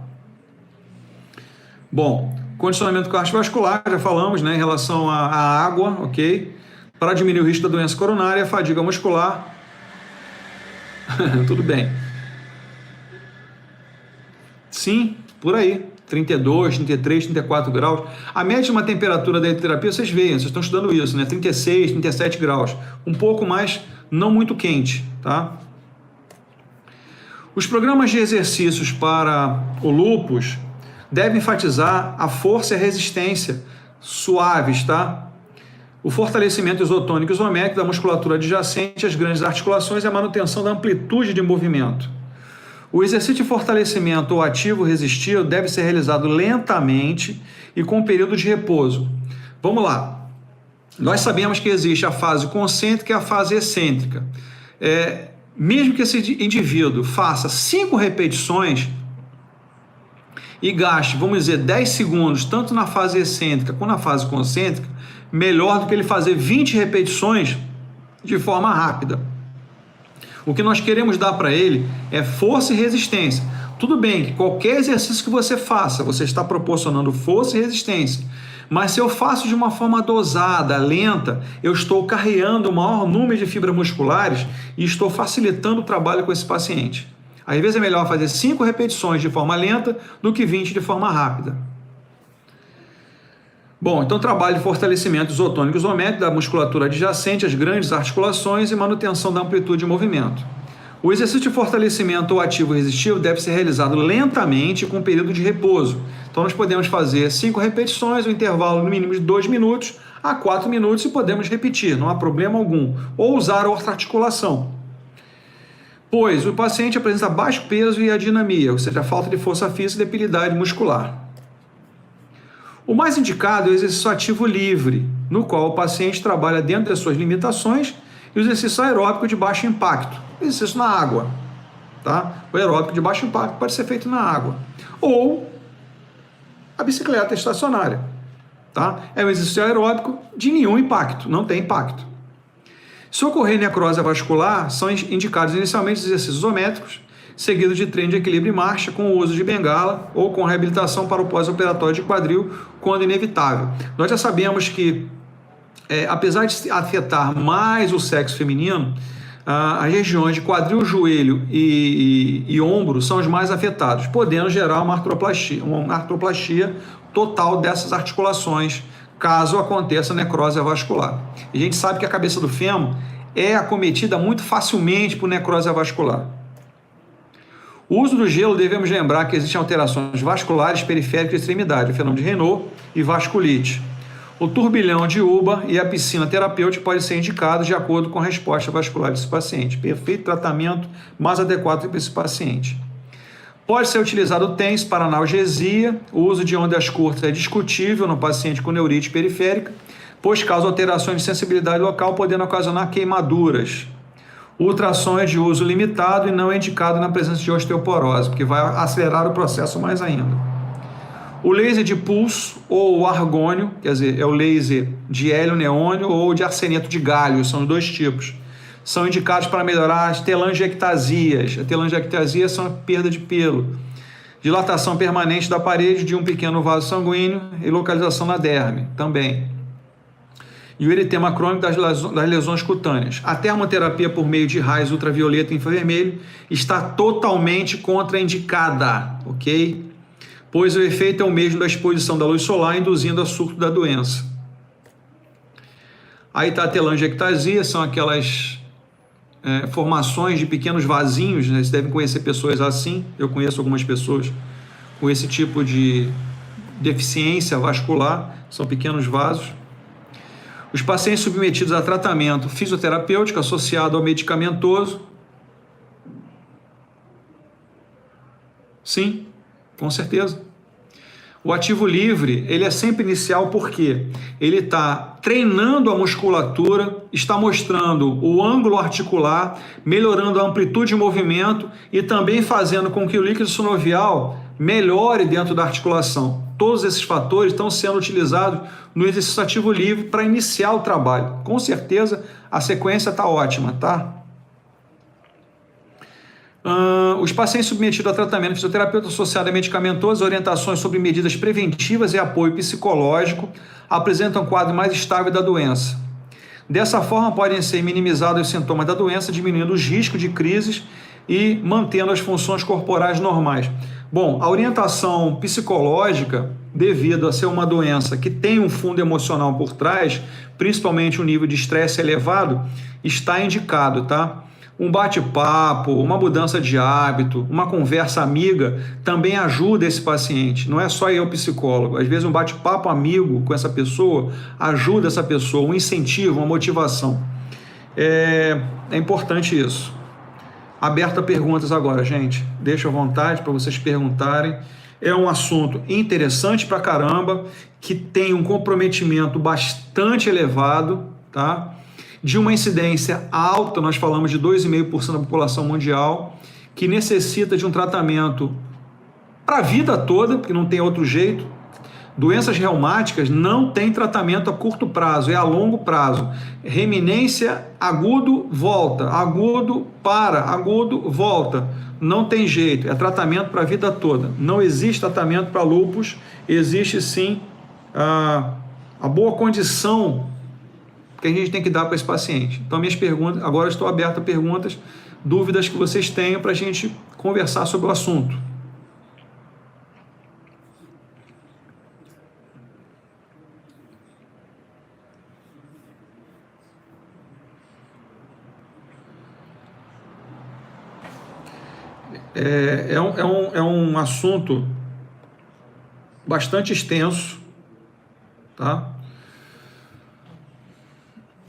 Bom, condicionamento cardiovascular, já falamos, né, em relação à água, ok? Para diminuir o risco da doença coronária, fadiga muscular, tudo bem. Sim, por aí. 32, 33, 34 graus. A média de uma temperatura da hidroterapia, vocês veem, vocês estão estudando isso, né? 36, 37 graus. Um pouco mais, não muito quente, tá? Os programas de exercícios para o lúpus devem enfatizar a força e a resistência suaves, tá? O fortalecimento isotônico e isométrico da musculatura adjacente às grandes articulações e a manutenção da amplitude de movimento. O exercício de fortalecimento ou ativo resistido deve ser realizado lentamente e com período de repouso. Vamos lá. Nós sabemos que existe a fase concêntrica e a fase excêntrica. Mesmo que esse indivíduo faça 5 repetições e gaste, vamos dizer, 10 segundos, tanto na fase excêntrica quanto na fase concêntrica, melhor do que ele fazer 20 repetições de forma rápida. O que nós queremos dar para ele é força e resistência. Tudo bem que qualquer exercício que você faça, você está proporcionando força e resistência. Mas se eu faço de uma forma dosada, lenta, eu estou carreando o maior número de fibras musculares e estou facilitando o trabalho com esse paciente. Às vezes é melhor fazer 5 repetições de forma lenta do que 20 de forma rápida. Bom, então trabalho de fortalecimento isotônico e isométrico da musculatura adjacente às grandes articulações e manutenção da amplitude de movimento. O exercício de fortalecimento ou ativo resistivo deve ser realizado lentamente com um período de repouso. Então, nós podemos fazer 5 repetições, um intervalo no mínimo de 2 minutos a 4 minutos e podemos repetir, não há problema algum. Ou usar outra articulação. Pois o paciente apresenta baixo peso e adinamia, ou seja, falta de força física e debilidade muscular. O mais indicado é o exercício ativo livre, no qual o paciente trabalha dentro das suas limitações, e o exercício aeróbico de baixo impacto, exercício na água. Tá? O aeróbico de baixo impacto pode ser feito na água. Ou a bicicleta estacionária. Tá? É um exercício aeróbico de nenhum impacto, não tem impacto. Se ocorrer necrose vascular, são indicados inicialmente exercícios isométricos, seguido de treino de equilíbrio e marcha com o uso de bengala ou com reabilitação para o pós-operatório de quadril, quando inevitável. Nós já sabemos que, apesar de afetar mais o sexo feminino, as regiões de quadril, joelho e ombro são os mais afetados, podendo gerar uma artroplastia total dessas articulações, caso aconteça necrose vascular. E a gente sabe que a cabeça do fêmur é acometida muito facilmente por necrose vascular. O uso do gelo, devemos lembrar que existem alterações vasculares periféricas de extremidade, o fenômeno de Raynaud e vasculite. O turbilhão de Uba e a piscina terapêutica podem ser indicados de acordo com a resposta vascular desse paciente. Perfeito tratamento mais adequado para esse paciente. Pode ser utilizado o TENS para analgesia. O uso de ondas curtas é discutível no paciente com neurite periférica, pois causa alterações de sensibilidade local, podendo ocasionar queimaduras. O ultrassom é de uso limitado e não é indicado na presença de osteoporose, porque vai acelerar o processo mais ainda. O laser de pulso ou o argônio, quer dizer, é o laser de hélio neônio ou de arseneto de galho, são os dois tipos. São indicados para melhorar as telangiectasias. A telangiectasia são a perda de pelo, dilatação permanente da parede de um pequeno vaso sanguíneo e localização na derme também. E o eritema crônico das lesões cutâneas. A termoterapia por meio de raios ultravioleta e infravermelho está totalmente contraindicada, ok? Pois o efeito é o mesmo da exposição da luz solar, induzindo a surto da doença. Aí está a telangiectasia, são aquelas formações de pequenos vasinhos, né? Vocês devem conhecer pessoas assim, eu conheço algumas pessoas com esse tipo de deficiência vascular, são pequenos vasos. Os pacientes submetidos a tratamento fisioterapêutico associado ao medicamentoso, sim, com certeza. O ativo livre, ele é sempre inicial porque ele está treinando a musculatura, está mostrando o ângulo articular, melhorando a amplitude de movimento e também fazendo com que o líquido sinovial melhore dentro da articulação. Todos esses fatores estão sendo utilizados no exercício ativo livre para iniciar o trabalho. Com certeza, a sequência está ótima, tá? Os pacientes submetidos a tratamento fisioterapeuta associado a medicamentosos, orientações sobre medidas preventivas e apoio psicológico apresentam um quadro mais estável da doença. Dessa forma, podem ser minimizados os sintomas da doença, diminuindo os riscos de crises e mantendo as funções corporais normais. Bom, a orientação psicológica, devido a ser uma doença que tem um fundo emocional por trás, principalmente um nível de estresse elevado, está indicado, tá? Um bate-papo, uma mudança de hábito, uma conversa amiga também ajuda esse paciente. Não é só ir ao psicólogo. Às vezes um bate-papo amigo com essa pessoa ajuda essa pessoa, um incentivo, uma motivação. É importante isso. Aberto a perguntas agora, gente. Deixa à vontade para vocês perguntarem. É um assunto interessante pra caramba, que tem um comprometimento bastante elevado, tá? De uma incidência alta, nós falamos de 2,5% da população mundial, que necessita de um tratamento para a vida toda, porque não tem outro jeito. Doenças reumáticas não tem tratamento a curto prazo, é a longo prazo. Reminência, agudo, volta, agudo, para, agudo, volta. Não tem jeito, é tratamento para a vida toda. Não existe tratamento para lúpus, existe sim a boa condição que a gente tem que dar para esse paciente. Então, minhas perguntas, agora estou aberto a perguntas, dúvidas que vocês tenham para a gente conversar sobre o assunto. É um assunto bastante extenso, tá?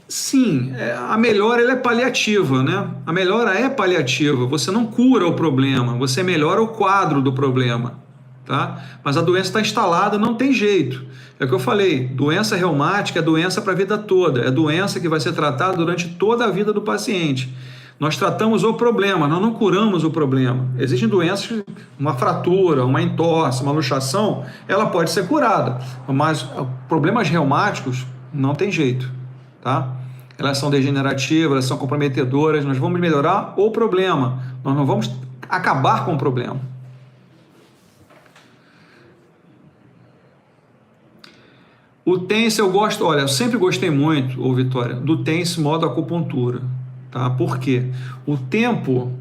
Sim, a melhora ela é paliativa, né? A melhora é paliativa. Você não cura o problema, você melhora o quadro do problema, tá? Mas a doença está instalada, não tem jeito. É o que eu falei, doença reumática é doença para a vida toda, é doença que vai ser tratada durante toda a vida do paciente. Nós tratamos o problema, nós não curamos o problema. Existem doenças, uma fratura, uma entorse, uma luxação, ela pode ser curada, mas problemas reumáticos não tem jeito, tá? Elas são degenerativas, elas são comprometedoras, nós vamos melhorar o problema, nós não vamos acabar com o problema. O TENS eu gosto, olha, eu sempre gostei muito, ô Vitória, do TENS modo acupuntura, tá? Por quê? O tempo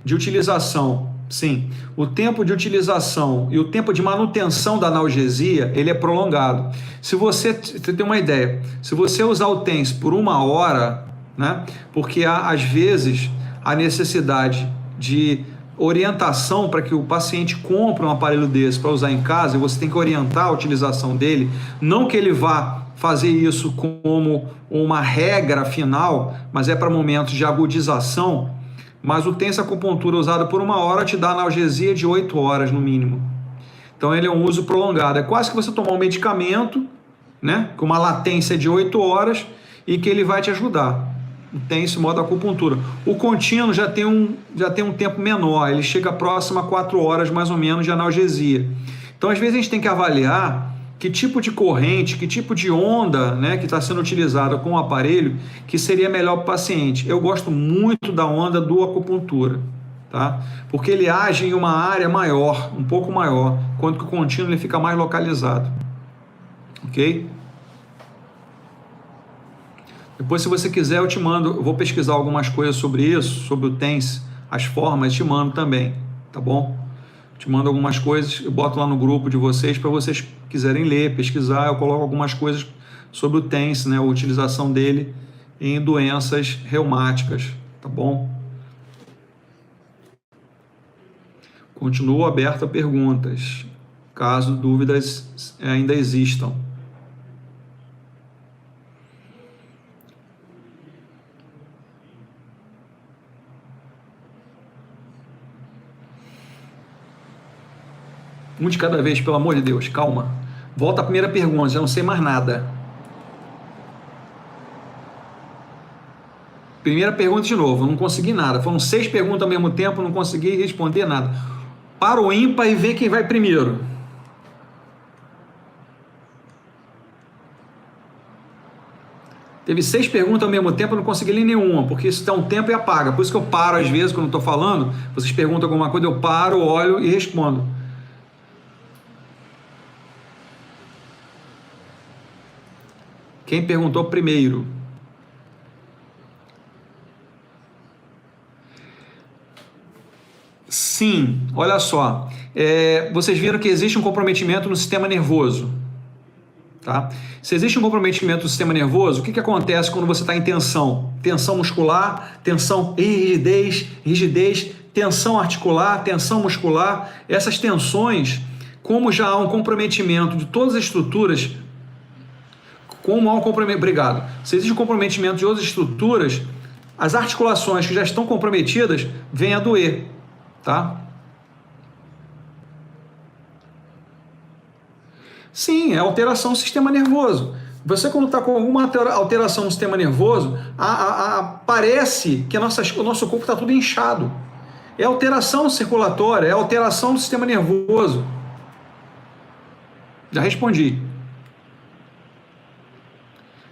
de utilização, sim, o tempo de utilização e o tempo de manutenção da analgesia, ele é prolongado. Se você tem uma ideia, se você usar o TENS por 1 hora, né? Porque há, às vezes, a necessidade de orientação para que o paciente compre um aparelho desse para usar em casa, e você tem que orientar a utilização dele, não que ele vá fazer isso como uma regra final, mas é para momentos de agudização. Mas o TENS acupuntura usado por 1 hora te dá analgesia de 8 horas no mínimo. Então ele é um uso prolongado, é quase que você tomar um medicamento, né, com uma latência de 8 horas e que ele vai te ajudar. Tem esse modo acupuntura. O contínuo já tem um tempo menor, ele chega próximo a 4 horas mais ou menos de analgesia. Então às vezes a gente tem que avaliar que tipo de corrente, que tipo de onda, né, que está sendo utilizada com o aparelho que seria melhor para o paciente. Eu gosto muito da onda do acupuntura, tá? Porque ele age em uma área maior, um pouco maior, enquanto que o contínuo ele fica mais localizado. Ok? Depois, se você quiser, eu te mando, eu vou pesquisar algumas coisas sobre isso, sobre o TENS, as formas, te mando também, tá bom? Te mando algumas coisas, eu boto lá no grupo de vocês, para vocês quiserem ler, pesquisar, eu coloco algumas coisas sobre o TENS, né, a utilização dele em doenças reumáticas, tá bom? Continuo aberto a perguntas, caso dúvidas ainda existam. Um de cada vez, pelo amor de Deus, calma. Volta à primeira pergunta, já não sei mais nada. Primeira pergunta de novo, não consegui nada. Foram 6 perguntas ao mesmo tempo, não consegui responder nada. Para o ímpar e vê quem vai primeiro. Teve 6 perguntas ao mesmo tempo, eu não consegui ler nenhuma, porque isso dá um tempo e apaga. Por isso que eu paro às vezes, quando estou falando, vocês perguntam alguma coisa, eu paro, olho e respondo. Quem perguntou primeiro? Sim, olha só. Vocês viram que existe um comprometimento no sistema nervoso. Tá? Se existe um comprometimento do sistema nervoso, o que acontece quando você está em tensão? Tensão muscular, tensão e rigidez, tensão articular, tensão muscular. Essas tensões, como já há um comprometimento de todas as estruturas, obrigado. Se existe um comprometimento de outras estruturas, as articulações que já estão comprometidas vêm a doer, tá? Sim, é alteração do sistema nervoso. Você, quando está com alguma alteração no sistema nervoso, parece que o nosso corpo está tudo inchado. É alteração circulatória, é alteração do sistema nervoso. Já respondi.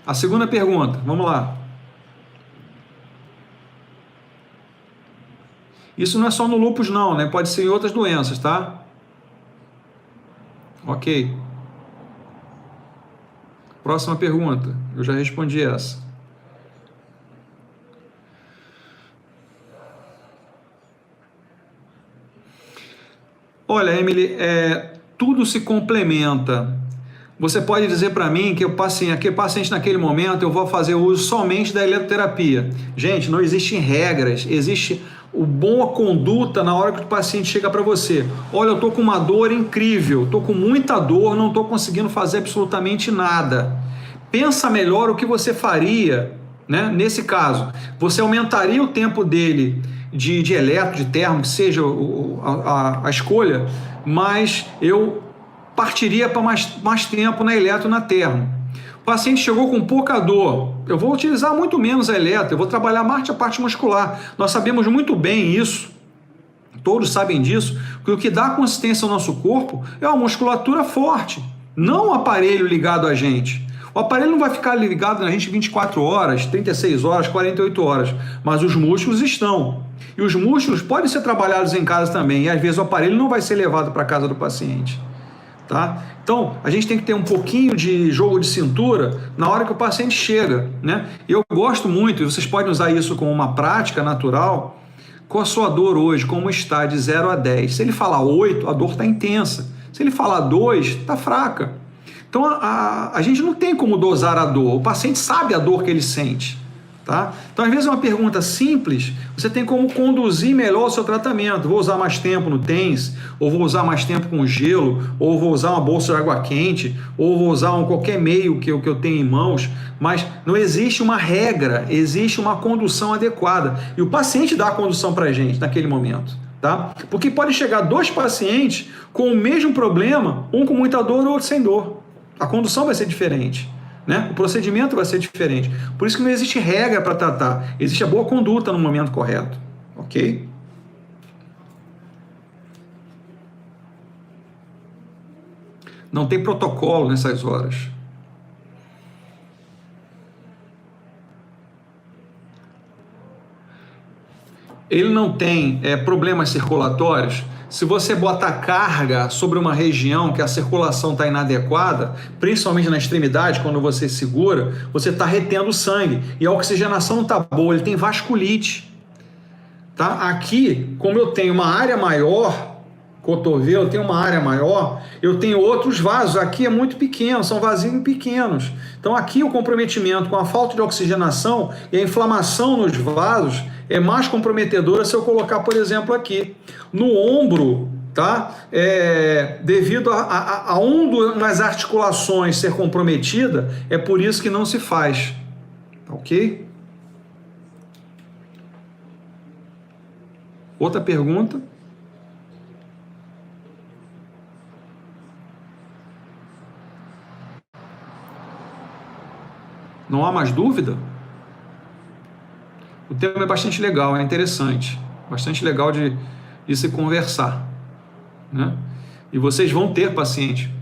A segunda pergunta, vamos lá. Isso não é só no lúpus não, né? Pode ser em outras doenças, tá? Ok. Próxima pergunta, eu já respondi essa. Olha, Emily, tudo se complementa. Você pode dizer para mim que aquele paciente naquele momento eu vou fazer uso somente da eletroterapia. Gente, não existem regras, existe boa conduta na hora que o paciente chega para você. Olha, eu estou com uma dor incrível, estou com muita dor, não estou conseguindo fazer absolutamente nada. Pensa melhor o que você faria, né? Nesse caso. Você aumentaria o tempo dele de eletro, de termo, que seja a escolha, mas eu partiria para mais tempo na eletro, na termo. O paciente chegou com pouca dor, eu vou utilizar muito menos a eletro, eu vou trabalhar mais a parte muscular. Nós sabemos muito bem isso, todos sabem disso, que o que dá consistência ao nosso corpo é uma musculatura forte, não um aparelho ligado a gente. O aparelho não vai ficar ligado na gente 24 horas, 36 horas, 48 horas, mas os músculos estão. E os músculos podem ser trabalhados em casa também, e às vezes o aparelho não vai ser levado para a casa do paciente. Tá? Então, a gente tem que ter um pouquinho de jogo de cintura na hora que o paciente chega, né? Eu gosto muito, e vocês podem usar isso como uma prática natural. Qual a sua dor hoje? Como está? De 0 a 10. Se ele falar 8, a dor está intensa. Se ele falar 2, está fraca. Então, a gente não tem como dosar a dor. O paciente sabe a dor que ele sente. Tá? Então, às vezes, uma pergunta simples, você tem como conduzir melhor o seu tratamento. Vou usar mais tempo no TENS, ou vou usar mais tempo com gelo, ou vou usar uma bolsa de água quente, ou vou usar qualquer meio que eu tenho em mãos, mas não existe uma regra, existe uma condução adequada. E o paciente dá a condução para a gente naquele momento. Tá? Porque pode chegar 2 pacientes com o mesmo problema, um com muita dor e outro sem dor. A condução vai ser diferente. Né? O procedimento vai ser diferente. Por isso que não existe regra para tratar. Existe a boa conduta no momento correto. Ok? Não tem protocolo nessas horas. Ele não tem problemas circulatórios. Se você bota carga sobre uma região que a circulação está inadequada, principalmente na extremidade, quando você segura, você está retendo sangue e a oxigenação não está boa, ele tem vasculite. Tá? Aqui, como eu tenho uma área maior, cotovelo, eu tenho uma área maior, eu tenho outros vasos, aqui é muito pequeno, são vasinhos pequenos. Então aqui o comprometimento com a falta de oxigenação e a inflamação nos vasos é mais comprometedora se eu colocar, por exemplo, aqui no ombro, tá? Devido a das articulações ser comprometida, é por isso que não se faz, ok? Outra pergunta? Não há mais dúvida? O tema é bastante legal, é interessante, bastante legal de se conversar, né? E vocês vão ter paciente.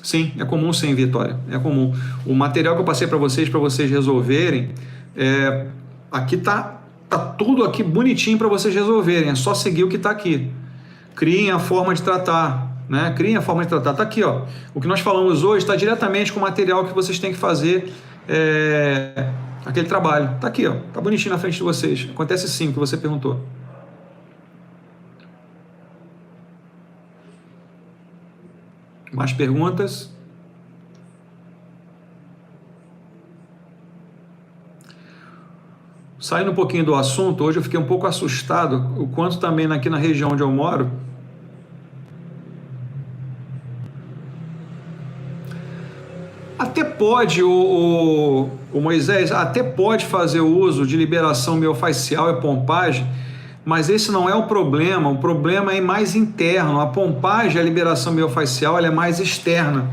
Sim, é comum sim, Vitória, é comum. O material que eu passei para vocês resolverem, aqui tá tudo aqui bonitinho para vocês resolverem, é só seguir o que está aqui. Criem a forma de tratar, né? Criem a forma de tratar. Está aqui, ó. O que nós falamos hoje está diretamente com o material que vocês têm que fazer aquele trabalho. Está aqui, ó. Está bonitinho na frente de vocês. Acontece sim o que você perguntou. Mais perguntas? Saindo um pouquinho do assunto, hoje eu fiquei um pouco assustado, o quanto também aqui na região onde eu moro, até pode, o Moisés, até pode fazer o uso de liberação miofascial e pompagem, mas esse não é o problema é mais interno. A pompagem, a liberação miofascial, ela é mais externa.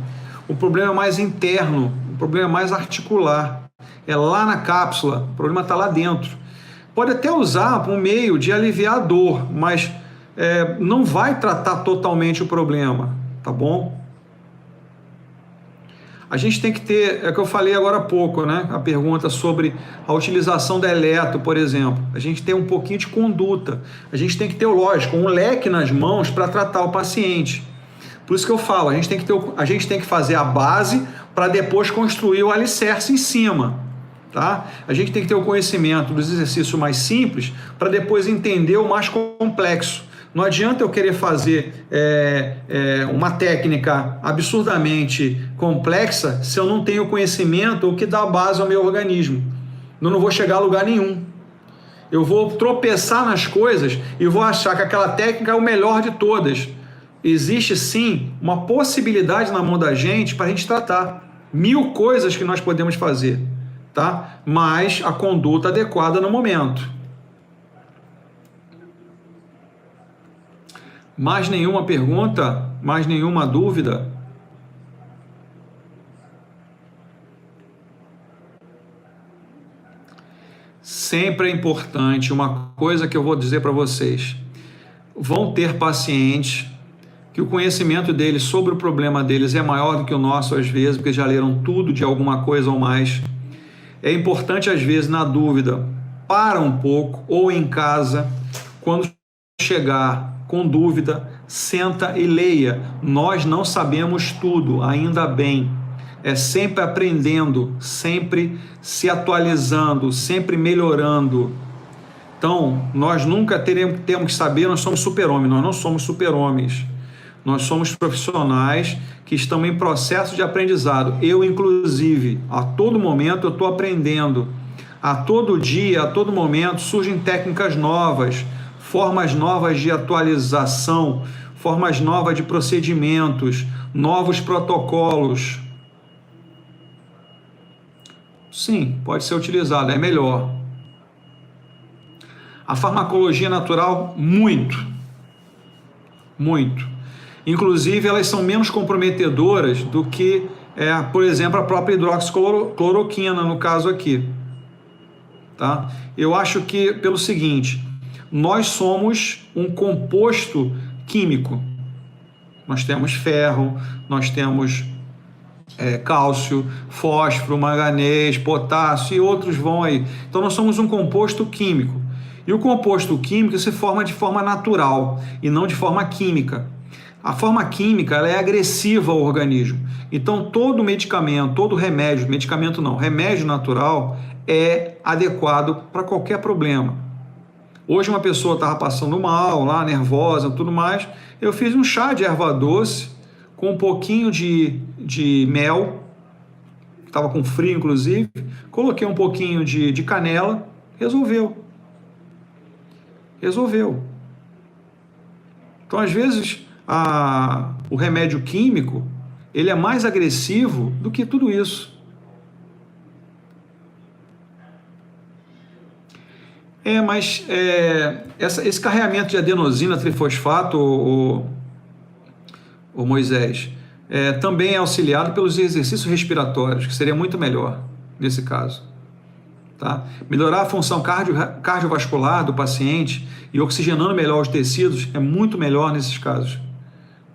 O problema é mais interno, o problema é mais articular. É lá na cápsula, o problema está lá dentro. Pode até usar um meio de aliviar a dor, mas não vai tratar totalmente o problema, tá bom? A gente tem que ter, é o que eu falei agora há pouco, né? A pergunta sobre a utilização da eletro, por exemplo. A gente tem um pouquinho de conduta. A gente tem que ter, lógico, um leque nas mãos para tratar o paciente. Por isso que eu falo, a gente tem que fazer a base para depois construir o alicerce em cima. Tá? A gente tem que ter o conhecimento dos exercícios mais simples para depois entender o mais complexo. Não adianta eu querer fazer uma técnica absurdamente complexa se eu não tenho conhecimento ou que dá base ao meu organismo. Eu não vou chegar a lugar nenhum. Eu vou tropeçar nas coisas e vou achar que aquela técnica é o melhor de todas. Existe sim uma possibilidade na mão da gente para a gente tratar 1000 coisas que nós podemos fazer, tá? Mas a conduta adequada no momento. Mais nenhuma pergunta? Mais nenhuma dúvida? Sempre é importante, uma coisa que eu vou dizer para vocês: vão ter pacientes que o conhecimento deles sobre o problema deles é maior do que o nosso às vezes, porque já leram tudo de alguma coisa ou mais. É importante às vezes, na dúvida, para um pouco ou em casa, quando chegar com dúvida, senta e leia. Nós não sabemos tudo, ainda bem. É sempre aprendendo, sempre se atualizando, sempre melhorando. Então, nós nunca temos que saber, nós somos super-homens, nós não somos super-homens. Nós somos profissionais que estamos em processo de aprendizado. Eu, inclusive, a todo momento eu estou aprendendo. A todo dia, a todo momento, surgem técnicas novas, formas novas de atualização, formas novas de procedimentos, novos protocolos. Sim, pode ser utilizado, é melhor. A farmacologia natural, muito. Inclusive, elas são menos comprometedoras do que, por exemplo, a própria hidroxicloroquina, no caso aqui. Tá? Eu acho que, pelo seguinte, nós somos um composto químico. Nós temos ferro, nós temos cálcio, fósforo, manganês, potássio e outros vão aí. Então, nós somos um composto químico. E o composto químico se forma de forma natural e não de forma química. A forma química ela é agressiva ao organismo. Então, todo medicamento, todo remédio, medicamento não, remédio natural é adequado para qualquer problema. Hoje uma pessoa estava passando mal, lá nervosa, tudo mais, eu fiz um chá de erva doce com um pouquinho de mel, estava com frio inclusive, coloquei um pouquinho de canela, resolveu. Então, às vezes, o remédio químico, ele é mais agressivo do que tudo isso. Mas esse carregamento de adenosina trifosfato, o Moisés, também é auxiliado pelos exercícios respiratórios, que seria muito melhor nesse caso. Tá? Melhorar a função cardiovascular do paciente e oxigenando melhor os tecidos é muito melhor nesses casos.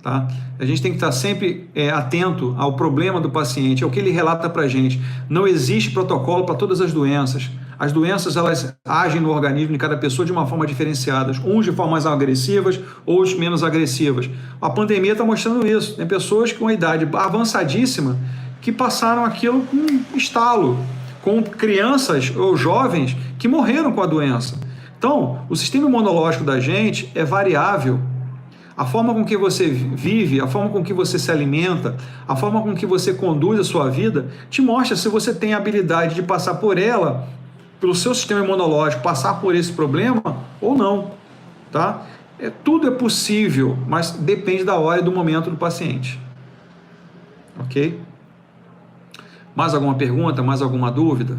Tá? A gente tem que estar sempre atento ao problema do paciente, ao que ele relata para a gente. Não existe protocolo para todas as doenças. As doenças elas agem no organismo de cada pessoa de uma forma diferenciada. Uns de formas agressivas, outros menos agressivas. A pandemia está mostrando isso. Tem pessoas com uma idade avançadíssima que passaram aquilo com um estalo, com crianças ou jovens que morreram com a doença. Então, o sistema imunológico da gente é variável. A forma com que você vive, a forma com que você se alimenta, a forma com que você conduz a sua vida, te mostra se você tem a habilidade de passar por ela, pelo seu sistema imunológico, passar por esse problema ou não. Tá? Tudo é possível, mas depende da hora e do momento do paciente. Ok? Mais alguma pergunta? Mais alguma dúvida?